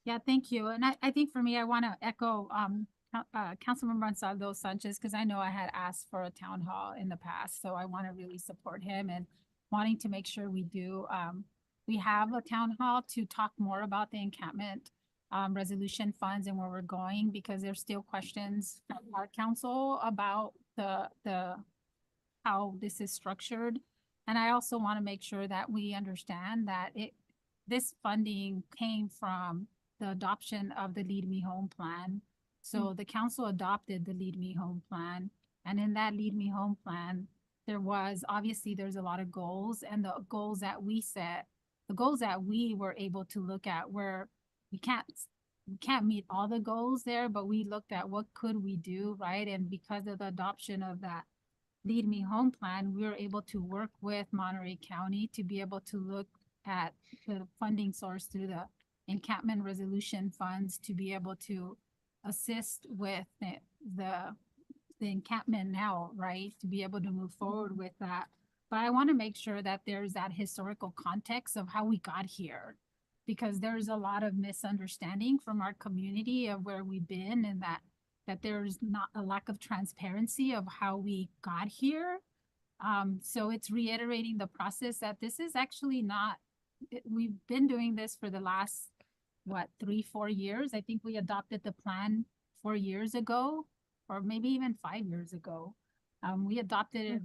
Yeah, thank you. And I think for me, I want to echo Councilmember Ansaldo Sanchez, because I know I had asked for a town hall in the past, so I want to really support him and wanting to make sure we do. We have a town hall to talk more about the encampment resolution funds and where we're going, because there's still questions from our council about the how this is structured. And I also want to make sure that we understand that this funding came from the adoption of the Lead Me Home plan. So the council adopted the Lead Me Home plan. And in that Lead Me Home plan, there's a lot of goals, and the goals that we set, the goals that we were able to look at where we can't meet all the goals there, but we looked at what could we do, right? And because of the adoption of that Lead Me Home plan, we were able to work with Monterey County to be able to look at the funding source through the encampment resolution funds to be able to assist with the encampment now, right? To be able to move forward with that. But I want to make sure that there's that historical context of how we got here, because there's a lot of misunderstanding from our community of where we've been, and that there's not a lack of transparency of how we got here. So it's reiterating the process that this is actually not, we've been doing this for the last, 3-4 years. I think we adopted the plan 4 years ago, or maybe even 5 years ago. We adopted it,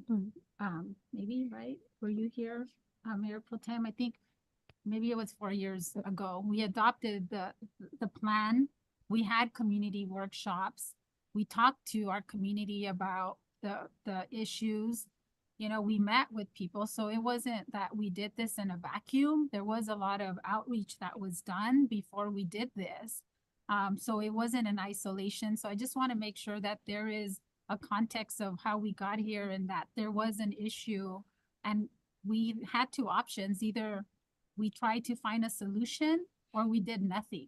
maybe, right? Were you here, Mayor Pro Tem? I think maybe it was 4 years ago, we adopted the plan. We had community workshops. We talked to our community about the issues. You know, we met with people, so it wasn't that we did this in a vacuum. There was a lot of outreach that was done before we did this. So it wasn't in isolation. So I just want to make sure that there is a context of how we got here and that there was an issue. And we had two options. Either we tried to find a solution or we did nothing.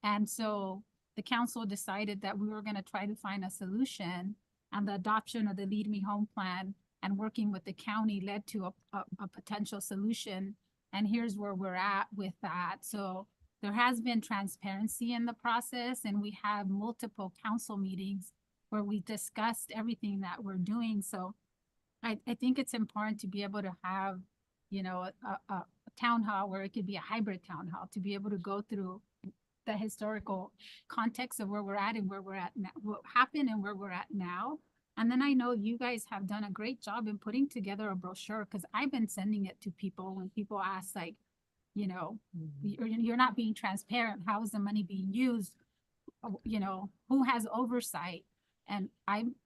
And so the council decided that we were going to try to find a solution, and the adoption of the Lead Me Home plan and working with the county led to a potential solution. And here's where we're at with that. So there has been transparency in the process, and we have multiple council meetings where we discussed everything that we're doing. So I think it's important to be able to have, you know, a town hall where it could be a hybrid town hall, to be able to go through the historical context of where we're at and where we're at now, what happened and where we're at now. And then I know you guys have done a great job in putting together a brochure, because I've been sending it to people when people ask, like, you know, you're not being transparent. How is the money being used? You know, who has oversight? And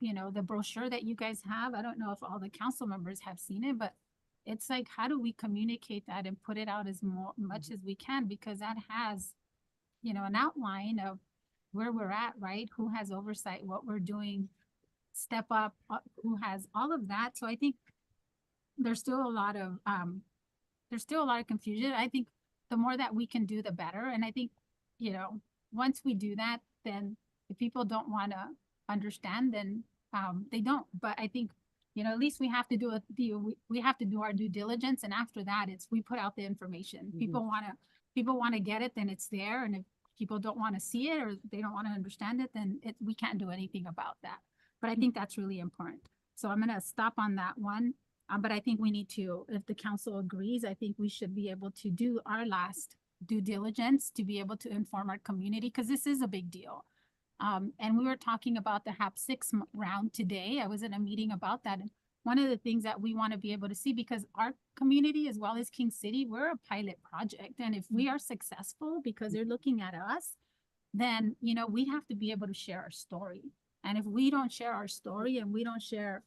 you know, the brochure that you guys have, I don't know if all the council members have seen it, but it's like, how do we communicate that and put it out as much as we can? Because that has, you know, an outline of where we're at, right? Who has oversight, what we're doing, step up, who has all of that. So I think there's still a lot of confusion. I think the more that we can do, the better. And I think, you know, once we do that, then if people don't want to understand, then they don't. But I think, you know, at least we have to do we have to do our due diligence. And after that, we put out the information. People want to get it, then it's there. And if people don't want to see it, or they don't want to understand it, then we can't do anything about that. But I think that's really important. So I'm going to stop on that one. But I think we need to, if the council agrees, I think we should be able to do our last due diligence to be able to inform our community, because this is a big deal. And we were talking about the HAP6 round today. I was in a meeting about that. And one of the things that we want to be able to see, because our community, as well as King City, we're a pilot project. And if we are successful because they're looking at us, then, you know, we have to be able to share our story. And if we don't share our story and we don't share,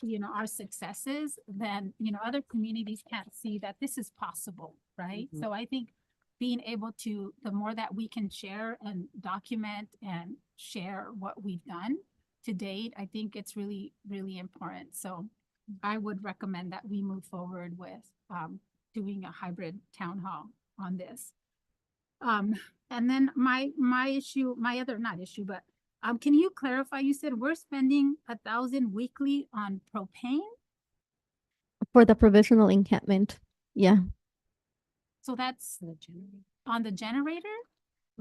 you know, our successes, then, you know, other communities can't see that this is possible, right? So I think being able to, the more that we can share and document and share what we've done to date, I think it's really, really important. So I would recommend that we move forward with doing a hybrid town hall on this. And then my other, not issue, but can you clarify, you said we're spending 1,000 weekly on propane? For the provisional encampment, yeah, So that's on the generator?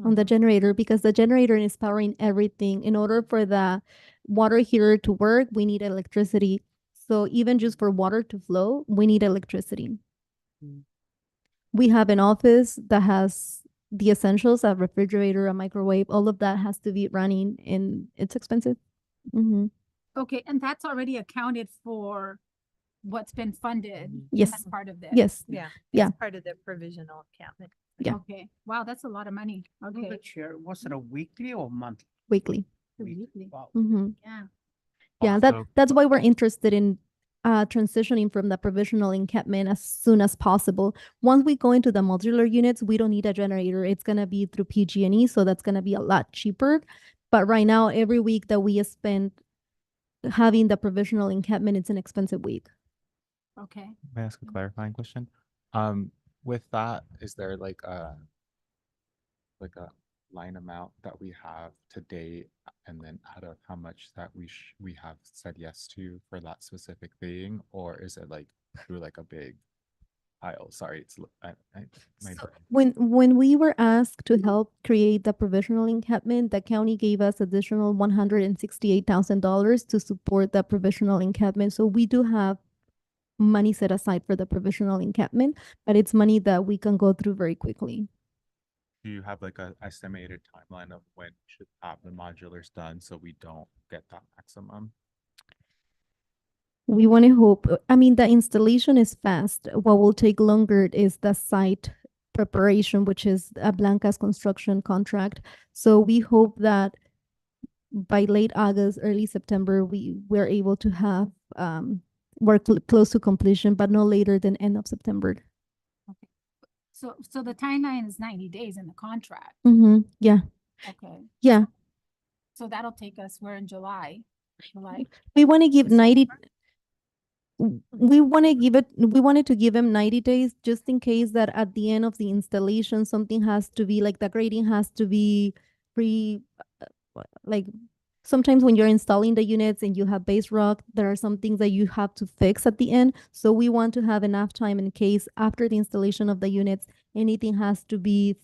on the generator, because the generator is powering everything. In order for the water heater to work, we need electricity. So even just for water to flow, we need electricity. We have an office that has the essentials, a refrigerator, a microwave, all of that has to be running, and it's expensive. Okay, and that's already accounted for what's been funded Yes. as part of this? Yes, Yeah. Yeah. It's part of the provisional encampment. Yeah. Okay, wow, that's a lot of money. Okay. The chair, was it a weekly or monthly? weekly. Weekly. Wow. Yeah, Yeah, Also- that's why we're interested in transitioning from the provisional encampment as soon as possible. Once we go into the modular units, we don't need a generator. It's gonna be through PG&E, so that's gonna be a lot cheaper. But right now, every week that we spend having the provisional encampment, it's an expensive week. okay. May I ask a clarifying question? With that, is there like a line amount that we have to date, and then out of how much that we have said yes to for that specific thing, or is it like through like a big pile? Sorry, it's my brain. When we were asked to help create the provisional encampment, the county gave us additional $168,000 to support the provisional encampment. So we do have money set aside for the provisional encampment, but it's money that we can go through very quickly. Do you have like a estimated timeline of when we should have the modulars done so we don't get that maximum? We want to hope, I mean, the installation is fast. What will take longer is the site preparation, which is Blanca's construction contract. So we hope that by late August, early September, we're able to have work close to completion, but no later than end of September. So the timeline is 90 days in the contract. Yeah, Okay, yeah. so that'll take us, we're in July. July. We want to give 90. We wanted to give him 90 days just in case that at the end of the installation, something has to be like the grading has to be like sometimes when you're installing the units and you have base rock, there are some things that you have to fix at the end. So we want to have enough time in case after the installation of the units, anything has to be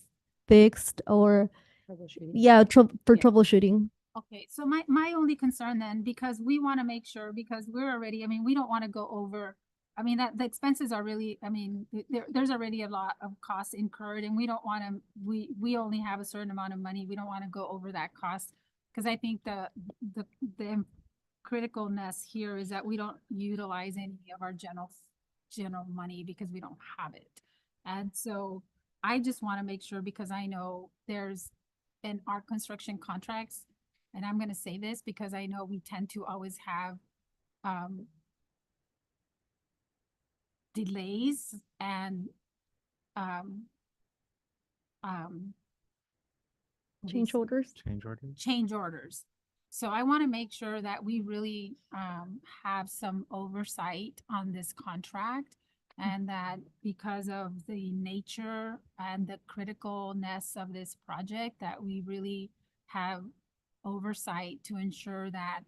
fixed or for troubleshooting. Okay, so my only concern then, because we want to make sure, because we're already, I mean, we don't want to go over, I mean, that the expenses are really, I mean, there's already a lot of costs incurred and we don't want to, we only have a certain amount of money. We don't want to go over that cost. Because I think the criticalness here is that we don't utilize any of our general money because we don't have it. And so I just want to make sure, because I know there's in our construction contracts, and I'm going to say this because I know we tend to always have delays and Change orders. change orders. So I want to make sure that we really have some oversight on this contract, and that because of the nature and the criticalness of this project, that we really have oversight to ensure that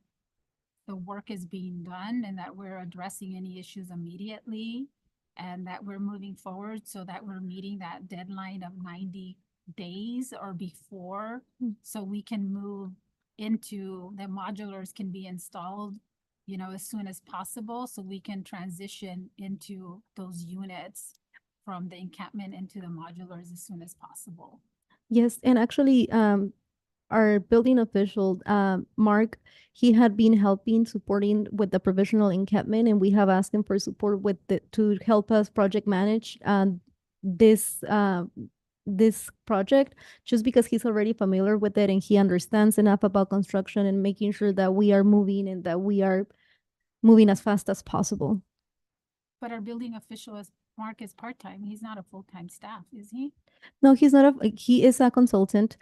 the work is being done and that we're addressing any issues immediately, and that we're moving forward so that we're meeting that deadline of 90 days or before, so we can move into the modulars can be installed, you know, as soon as possible, so we can transition into those units from the encampment into the modulars as soon as possible. Yes, and actually, our building official, Mark, he had been supporting with the provisional encampment, and we have asked him for support to help us project manage this project, just because he's already familiar with it and he understands enough about construction and making sure that we are moving and that we are moving as fast as possible. But our building official Mark is part-time. He's not a full-time staff, is he? No, he's not he is a consultant.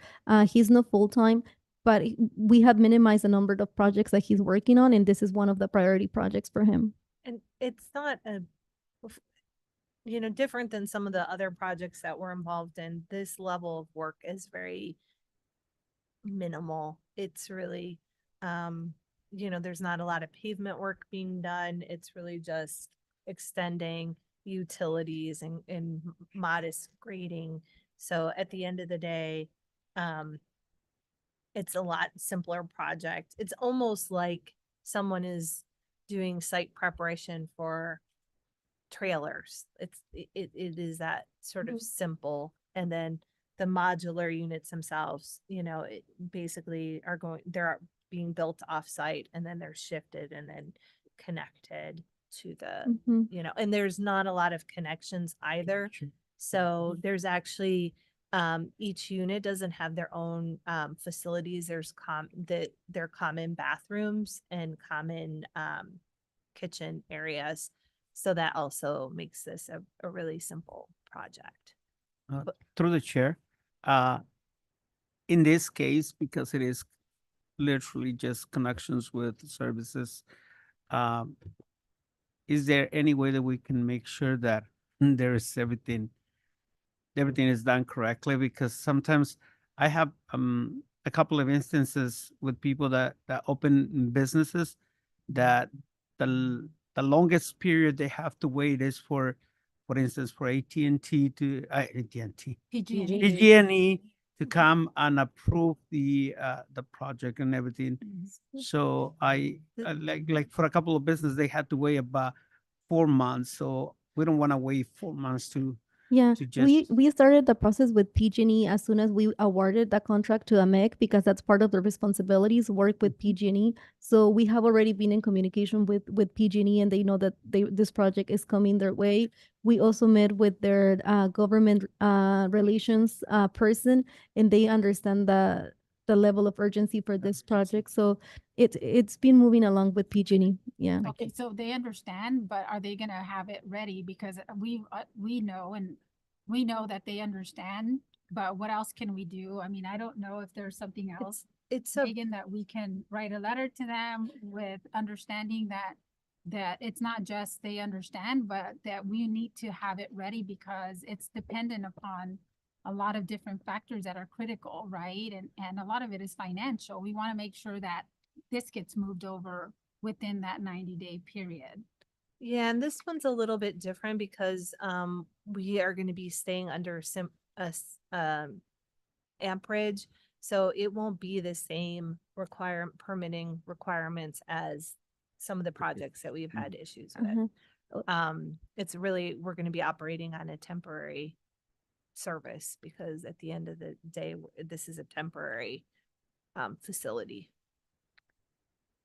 He's not full-time, but we have minimized the number of projects that he's working on, and this is one of the priority projects for him. And it's not different than some of the other projects that we're involved in. This level of work is very minimal. It's really, there's not a lot of pavement work being done. It's really just extending utilities and modest grading. So at the end of the day, it's a lot simpler project. It's almost like someone is doing site preparation for trailers. It is that sort of simple. And then the modular units themselves, it basically they're being built off-site, and then they're shifted and then connected to the, and there's not a lot of connections either. So there's actually, each unit doesn't have their own facilities. There's their common bathrooms and common kitchen areas. So that also makes this a really simple project. Through the chair, in this case, because it is literally just connections with services, is there any way that we can make sure that there is everything is done correctly? Because sometimes I have a couple of instances with people that open businesses that the longest period they have to wait is for instance, for AT&T to PG&E to come and approve the project and everything. So I like for a couple of businesses, they had to wait about 4 months. So we don't want to wait 4 months to Yeah, to just, we started the process with PG&E as soon as we awarded the contract to AMEC because that's part of the responsibilities, work with PG&E. So we have already been in communication with PG&E and they know that this project is coming their way. We also met with their government relations person and they understand the level of urgency for this project. So it's been moving along with PG&E. Yeah. Okay, so they understand, but are they gonna have it ready? Because we know and we know that they understand, but what else can we do? I mean, I don't know if there's something else, It's a, Megan, that we can write a letter to them with understanding that it's not just they understand, but that we need to have it ready because it's dependent upon a lot of different factors that are critical, right? And a lot of it is financial. We want to make sure that this gets moved over within that 90-day period. yeah, and this one's a little bit different because we are going to be staying under amperage, so it won't be the same permitting requirements as some of the projects that we've had issues with. It's really, we're going to be operating on a temporary service because at the end of the day, this is a temporary facility.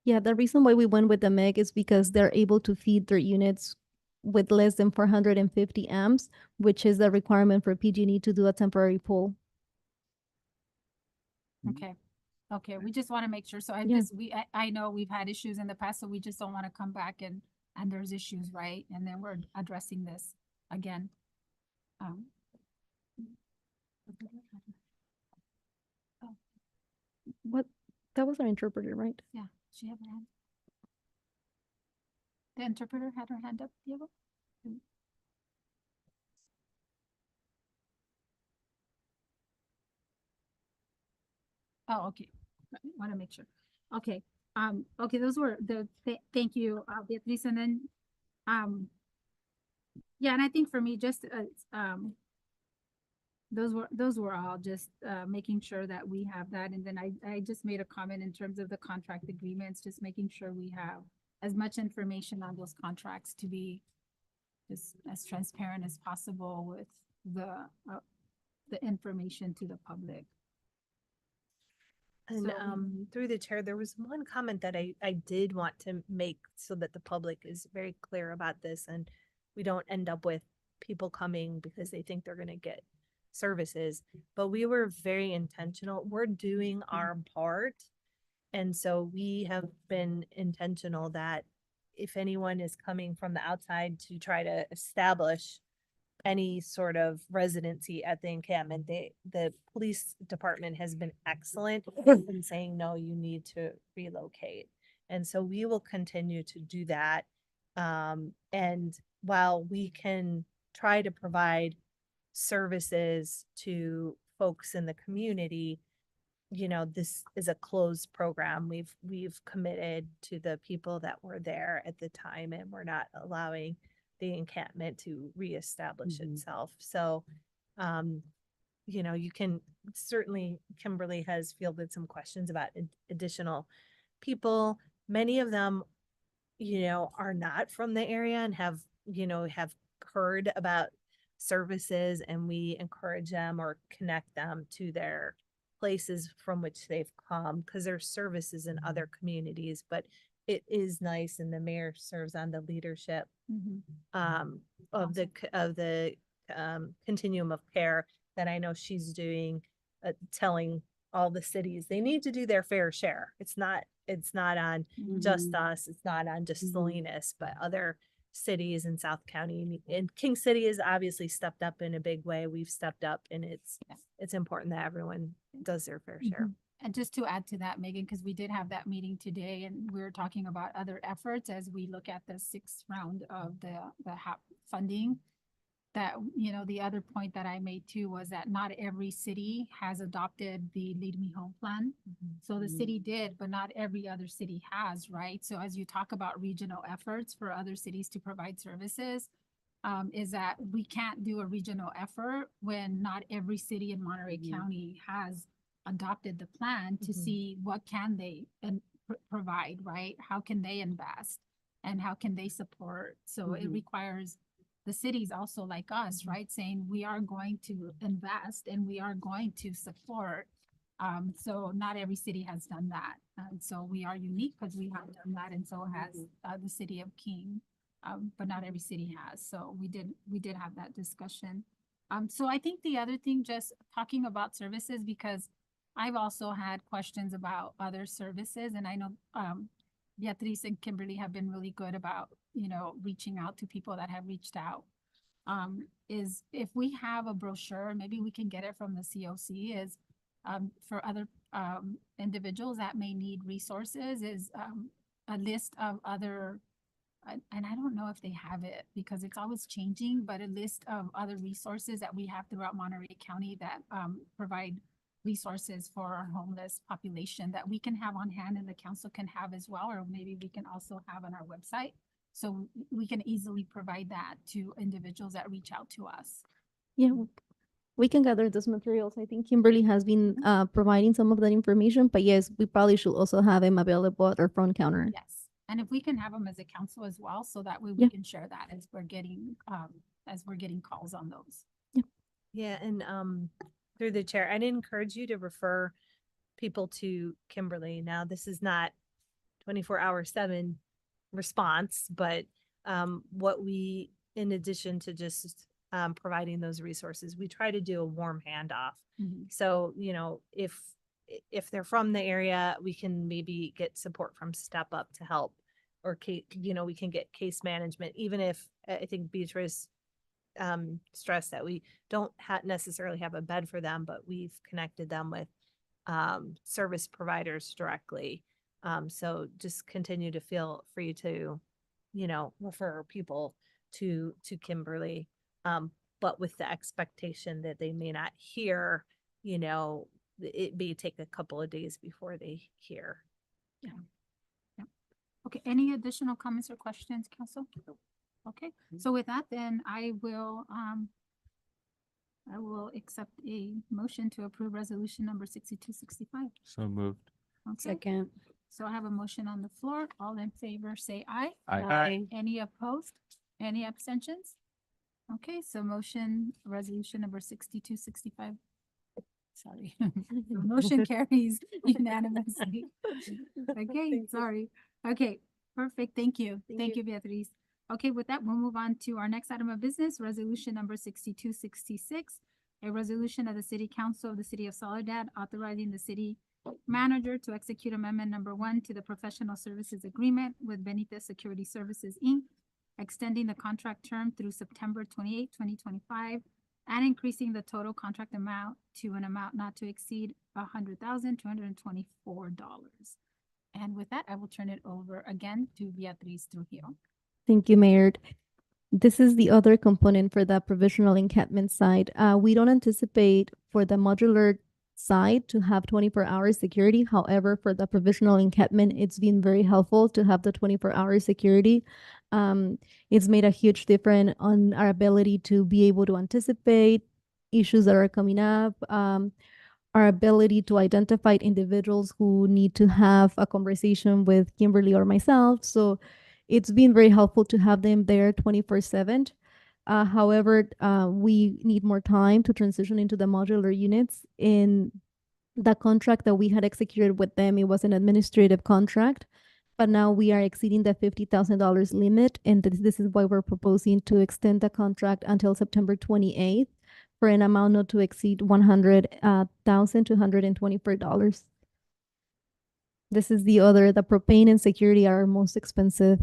Yeah, the reason why we went with the MEG is because they're able to feed their units with less than 450 amps, which is the requirement for PG&E to do a temporary pull. Okay. Okay, we just want to make sure. So Yeah. I know we've had issues in the past, so we just don't want to come back and there's issues, right? And then we're addressing this again. What? That was our interpreter, right? Yeah, she had her hand. The interpreter had her hand up, Diego? Oh, okay. Want to make sure. Okay. Okay, those were thank you, Beatriz, and then, yeah, and I think for me, just, those were all just, making sure that we have that. And then I just made a comment in terms of the contract agreements, just making sure we have as much information on those contracts to be just as transparent as possible with the information to the public. And So- through the chair, there was one comment that I did want to make so that the public is very clear about this and we don't end up with people coming because they think they're going to get services. But we were very intentional. We're doing our part. And so we have been intentional that if anyone is coming from the outside to try to establish any sort of residency at the encampment, the police department has been excellent in saying, no, you need to relocate. And so we will continue to do that. And while we can try to provide services to folks in the community, you know, this is a closed program. We've committed to the people that were there at the time, and we're not allowing the encampment to reestablish itself. So, you know, you can certainly, Kimberly has fielded some questions about additional people. Many of them, you know, are not from the area and have heard about services, and we encourage them or connect them to their places from which they've come, because there's services in other communities. But it is nice, and the mayor serves on the leadership of the continuum of care that I know she's doing, telling all the cities they need to do their fair share. It's not on just us, it's not on just Salinas, but other cities in South County. And King City has obviously stepped up in a big way. We've stepped up, and it's important that everyone does their fair share. And just to add to that, Megan, because we did have that meeting today and we were talking about other efforts as we look at the 6th round of the HAP funding. That, you know, the other point that I made too was that not every city has adopted the Lead Me Home plan. So the city did, but not every other city has, right? So as you talk about regional efforts for other cities to provide services, is that we can't do a regional effort when not every city in Monterey County has adopted the plan to see what can they provide, right? How can they invest and how can they support? So it requires the cities also like us, right? Saying we are going to invest and we are going to support. So not every city has done that. And so we are unique because we have done that, and so has the city of King. But not every city has. So we did have that discussion. So I think the other thing, just talking about services, because I've also had questions about other services, and I know Beatriz and Kimberly have been really good about, reaching out to people that have reached out. Is if we have a brochure, maybe we can get it from the COC, is for other individuals that may need resources, is a list of other, and I don't know if they have it because it's always changing, but a list of other resources that we have throughout Monterey County that provide resources for our homeless population that we can have on hand and the council can have as well, or maybe we can also have on our website. So we can easily provide that to individuals that reach out to us. Yeah, we can gather those materials. I think Kimberly has been providing some of that information, but yes, we probably should also have them available at our front counter. Yes. And if we can have them as a council as well, so that way we Yeah. can share that as we're getting calls on those. Yeah, and through the chair, I'd encourage you to refer people to Kimberly. Now, this is not 24/7 response, but what we, in addition to just providing those resources, we try to do a warm handoff. So, if they're from the area, we can maybe get support from Step Up to help, or we can get case management, even if I think Beatrice stressed that we don't necessarily have a bed for them, but we've connected them with service providers directly. So just continue to feel free to, refer people to Kimberly, but with the expectation that they may not hear, it may take a couple of days before they hear. Okay, any additional comments or questions, council? Okay, so with that, then I will accept a motion to approve resolution number 6265. So moved. Okay, Second. so I have a motion on the floor. All in favor, say aye. Aye. Any opposed? Any abstentions? Okay, so resolution number 6265. Sorry. Motion carries unanimously. Okay, sorry. Okay, perfect. Thank you. Thank you, Beatriz. Okay, with that, we'll move on to our next item of business, resolution number 6266. A resolution of the City Council of the City of Soledad authorizing the city manager to execute amendment number 1 to the professional services agreement with Benitez Security Services, Inc., extending the contract term through September 28, 2025, and increasing the total contract amount to an amount not to exceed $100,224. And with that, I will turn it over again to Beatriz Trujillo. Thank you, Mayor. This is the other component for the provisional encampment side. We don't anticipate for the modular side to have 24-hour security. However, for the provisional encampment, it's been very helpful to have the 24-hour security. It's made a huge difference on our ability to be able to anticipate issues that are coming up, our ability to identify individuals who need to have a conversation with Kimberly or myself. So it's been very helpful to have them there 24/7. However, we need more time to transition into the modular units. In the contract that we had executed with them, it was an administrative contract, but now we are exceeding the $50,000 limit, and this is why we're proposing to extend the contract until September 28th for an amount not to exceed $100,224. This is the propane and security are our most expensive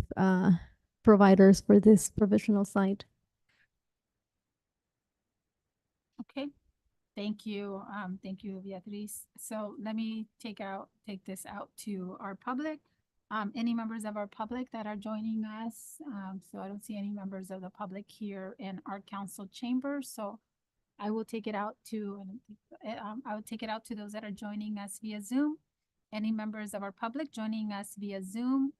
providers for this provisional site. Okay, thank you. Thank you, Beatriz. So let me take this out to our public. Any members of our public that are joining us? So I don't see any members of the public here in our council chamber. So I will take it out to, those that are joining us via Zoom. Any members of our public joining us via Zoom,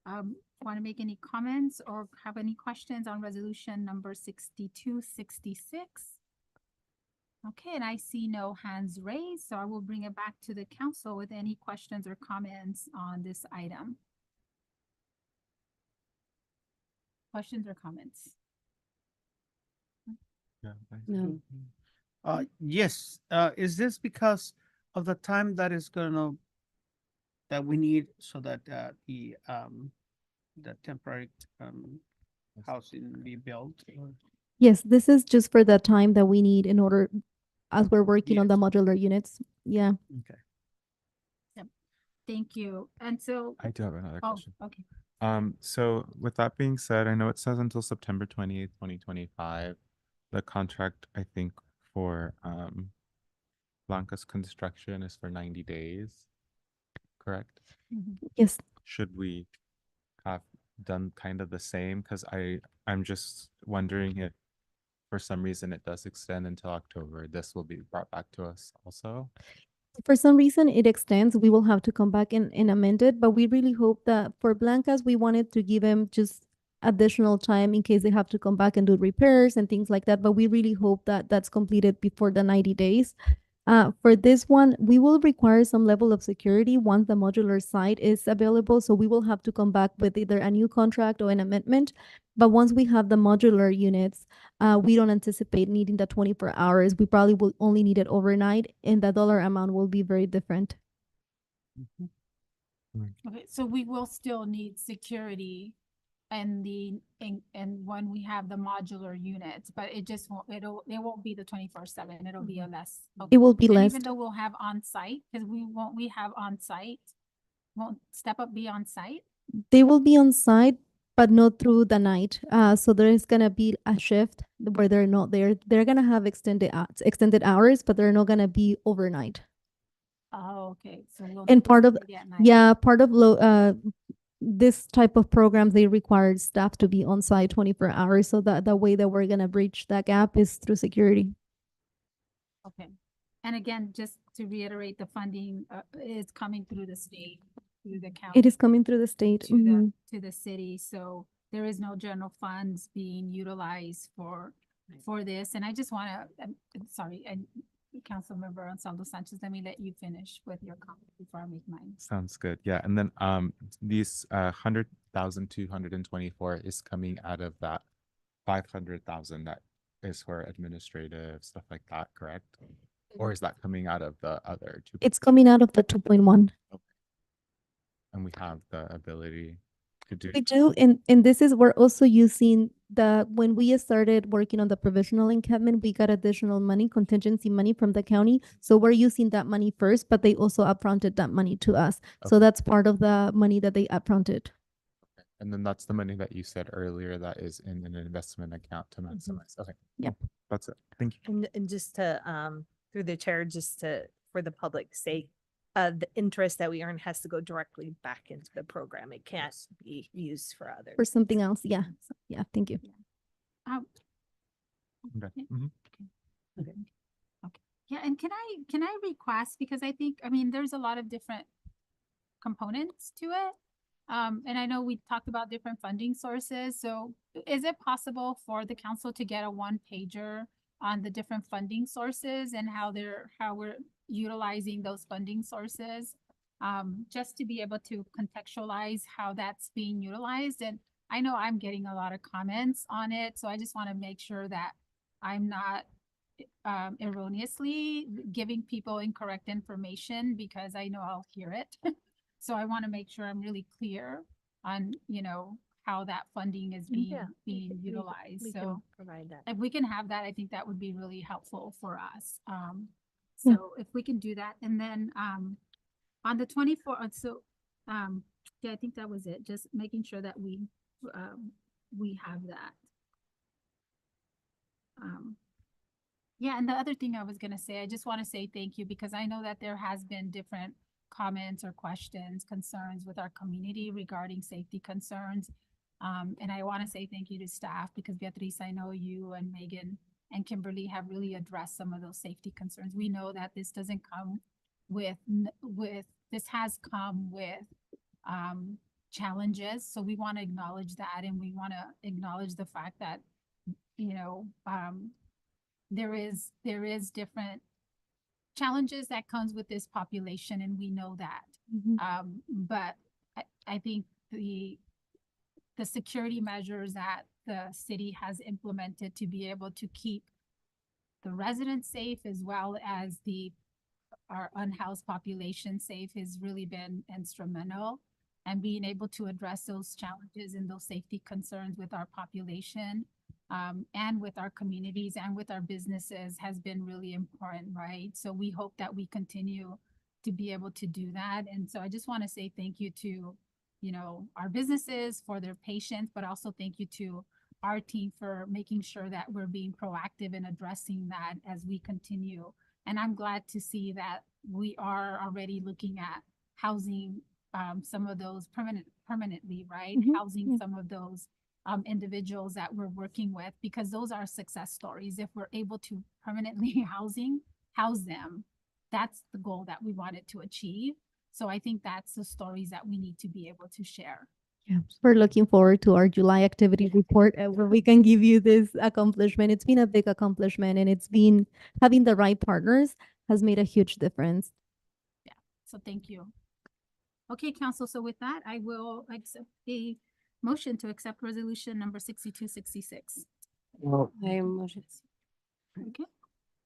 want to make any comments or have any questions on resolution number 6266? Okay, and I see no hands raised, so I will bring it back to the council with any questions or comments on this item. Questions or comments? Yeah. No. Yes, is this because of the time that is gonna, that we need so that, the temporary, housing be built? Or- Yes, this is just for the time that we need in order, as we're working on the Yes. modular units. Yeah. Okay. Thank you. And so, I do have another oh, question. okay. So with that being said, I know it says until September 28th, 2025. The contract, I think, for Blanca's construction is for 90 days, correct? Yes. Should we have done kind of the same? Because I'm just wondering if for some reason it does extend until October, this will be brought back to us also. For some reason it extends, we will have to come back and amend it, but we really hope that for Blancas, we wanted to give them just additional time in case they have to come back and do repairs and things like that, but we really hope that that's completed before the 90 days. For this one, we will require some level of security once the modular site is available, so we will have to come back with either a new contract or an amendment. But once we have the modular units, we don't anticipate needing the 24 hours. We probably will only need it overnight, and the dollar amount will be very different. Okay, so we will still need security and and when we have the modular units, but it just won't, it won't be the 24/7, it'll be a less. It will be And less. even though we'll have on-site, because we have on-site, won't Step Up be on-site? They will be on site, but not through the night. So there is gonna be a shift where they're not there. They're gonna have extended hours, but they're not gonna be overnight. Oh, okay, so we'll. And need part of, security at night. yeah, part of this type of programs, they require staff to be on site 24 hours. So that the way that we're gonna bridge that gap is through security. Okay, and again, just to reiterate, the funding is coming through the state, through the county. It is coming through the state. To the, Mhm. to the city, so there is no general funds being utilized for this, and I just wanna, I'm sorry, and Councilmember Ansaldo Sanchez, let me let you finish with your comment before I make mine. Sounds good. Yeah. And then these 100,224 is coming out of that 500,000 that is for administrative stuff like that, correct? Or is that coming out of the other two? It's coming out of the 2.1. And we have the ability to do. We do, and this is, we're also using when we started working on the provisional encampment, we got additional money, contingency money from the county. So we're using that money first, but they also upfronted that money to us. So Okay. that's part of the money that they upfronted. And then that's the money that you said earlier that is in an investment account to maximize. Okay. Yep. cool. That's it. Thank you. And just to, through the chair, just to, for the public's sake, the interest that we earn has to go directly back into the program. It can't be used for others. For something else, yeah. So, yeah, thank you. Um, Okay. Yeah. Mhm. Okay. Yeah, and can I request, because I think, I mean, there's a lot of different components to it. And I know we talked about different funding sources, so is it possible for the council to get a one pager on the different funding sources and how we're utilizing those funding sources? Just to be able to contextualize how that's being utilized. And I know I'm getting a lot of comments on it, so I just want to make sure that I'm not erroneously giving people incorrect information, because I know I'll hear it. So I want to make sure I'm really clear on, how that funding is Yeah, being we utilized. can So provide that. if we can have that, I think that would be really helpful for us. Yeah. So if we can do that, and then, on the 24th, yeah, I think that was it, just making sure that we have that. Yeah, and the other thing I was gonna say, I just want to say thank you, because I know that there has been different comments or questions, concerns with our community regarding safety concerns. And I want to say thank you to staff, because Beatriz, I know you and Megan and Kimberly have really addressed some of those safety concerns. We know that this doesn't come this has come with challenges. So we want to acknowledge that, and we want to acknowledge the fact that, there is different challenges that comes with this population, and we know that. But I think the security measures that the city has implemented to be able to keep the residents safe as well as our unhoused population safe has really been instrumental. And being able to address those challenges and those safety concerns with our population and with our communities and with our businesses has been really important, right? So we hope that we continue to be able to do that. And so I just want to say thank you to, you know, our businesses for their patience, but also thank you to our team for making sure that we're being proactive in addressing that as we continue. And I'm glad to see that we are already looking at housing some of those permanently, right? Mhm, Housing yeah. some of those individuals that we're working with, because those are success stories. If we're able to permanently house them, that's the goal that we wanted to achieve. So I think that's the stories that we need to be able to share. Yeah, we're looking forward to our July activity report where we can give you this accomplishment. It's been a big accomplishment, and it's been having the right partners has made a huge difference. So thank you. Okay, council, so with that, I will accept the motion to accept resolution number 6266. Well, I motion. Okay.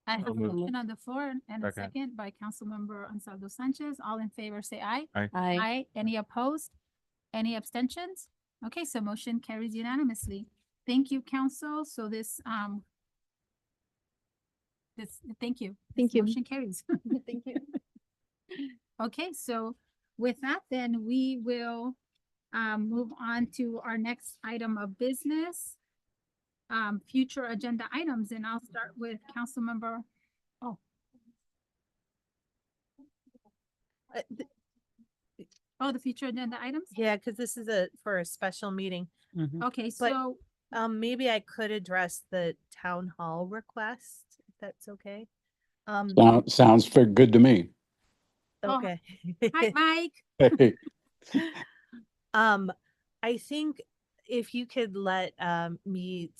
I have a moved. motion on the floor and a Second. second by Councilmember Ansaldo Sanchez. All in favor, say aye. Aye. Aye. Aye. Any opposed? Any abstentions? Okay, so motion carries unanimously. Thank you, council. So thank you. Thank This you. Motion carries. Thank you. Okay, so with that, then we will move on to our next item of business. Future agenda items, and I'll start with Councilmember. Oh, the future agenda items? Yeah, because this is for a special meeting. Okay, But- so Maybe I could address the town hall request, if that's okay. Sounds fair, good to me. Oh, Okay. hi, Mike. Hey, I think if you could let me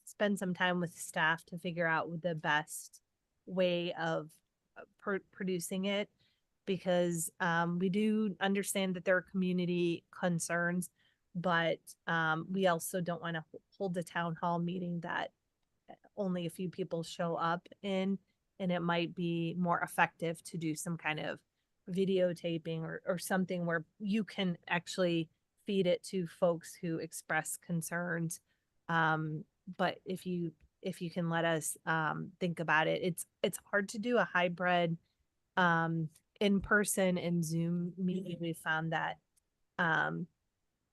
spend some time with staff to figure out the best way of producing it, because we do understand that there are community concerns, but we also don't want to hold a town hall meeting that only a few people show up in, and it might be more effective to do some kind of videotaping or something where you can actually feed it to folks who express concerns. But if you can let us think about it, it's hard to do a hybrid in person and Zoom meeting. We found that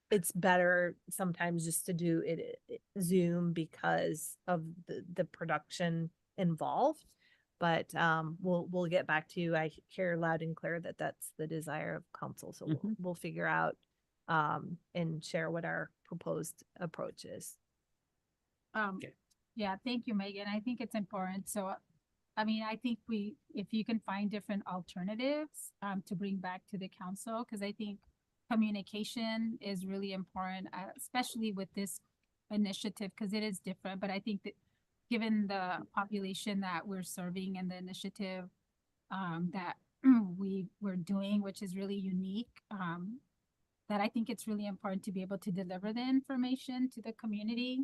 it's better sometimes just to do it Zoom because of the production involved. But we'll get back to you. I hear loud and clear that that's the desire of council. So we'll figure out and share what our proposed approach is. Yeah, thank you, Megan. I think it's important. So, I mean, I think if you can find different alternatives to bring back to the council, because I think communication is really important, especially with this initiative, because it is different. But I think that given the population that we're serving and the initiative that we're doing, which is really unique, that I think it's really important to be able to deliver the information to the community.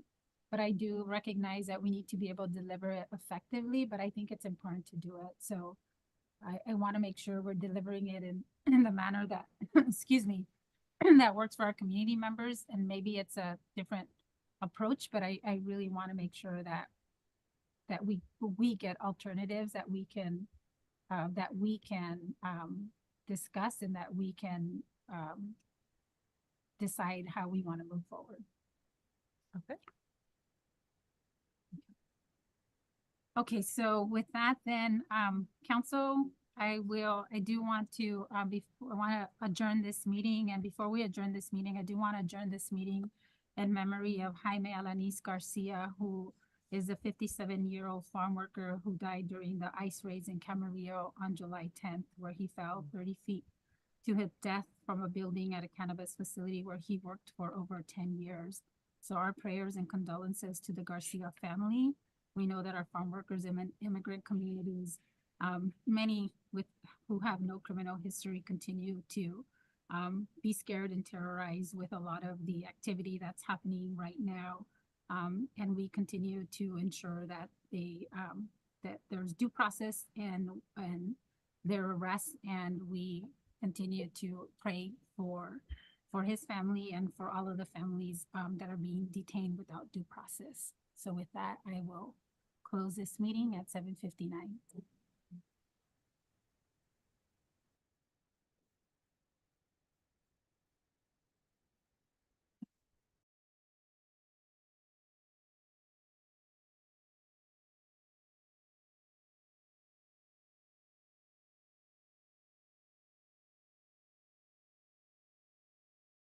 But I do recognize that we need to be able to deliver it effectively, but I think it's important to do it. So I want to make sure we're delivering it in the manner that, excuse me, that works for our community members. And maybe it's a different approach, but I really want to make sure that we get alternatives that we can discuss, and that we can decide how we want to move forward. Okay. Okay, so with that, then, council, I do want to, I want to adjourn this meeting, and before we adjourn this meeting, I do want to adjourn this meeting in memory of Jaime Alanis Garcia, who is a 57-year-old farm worker who died during the ice raids in Camarillo on July 10th, where he fell 30 feet to his death from a building at a cannabis facility where he worked for over 10 years. So our prayers and condolences to the Garcia family. We know that our farm workers in immigrant communities, many who have no criminal history, continue to be scared and terrorized with a lot of the activity that's happening right now And we continue to ensure that that there's due process and their arrest, and we continue to pray for his family and for all of the families that are being detained without due process. So with that, I will close this meeting at 7:59.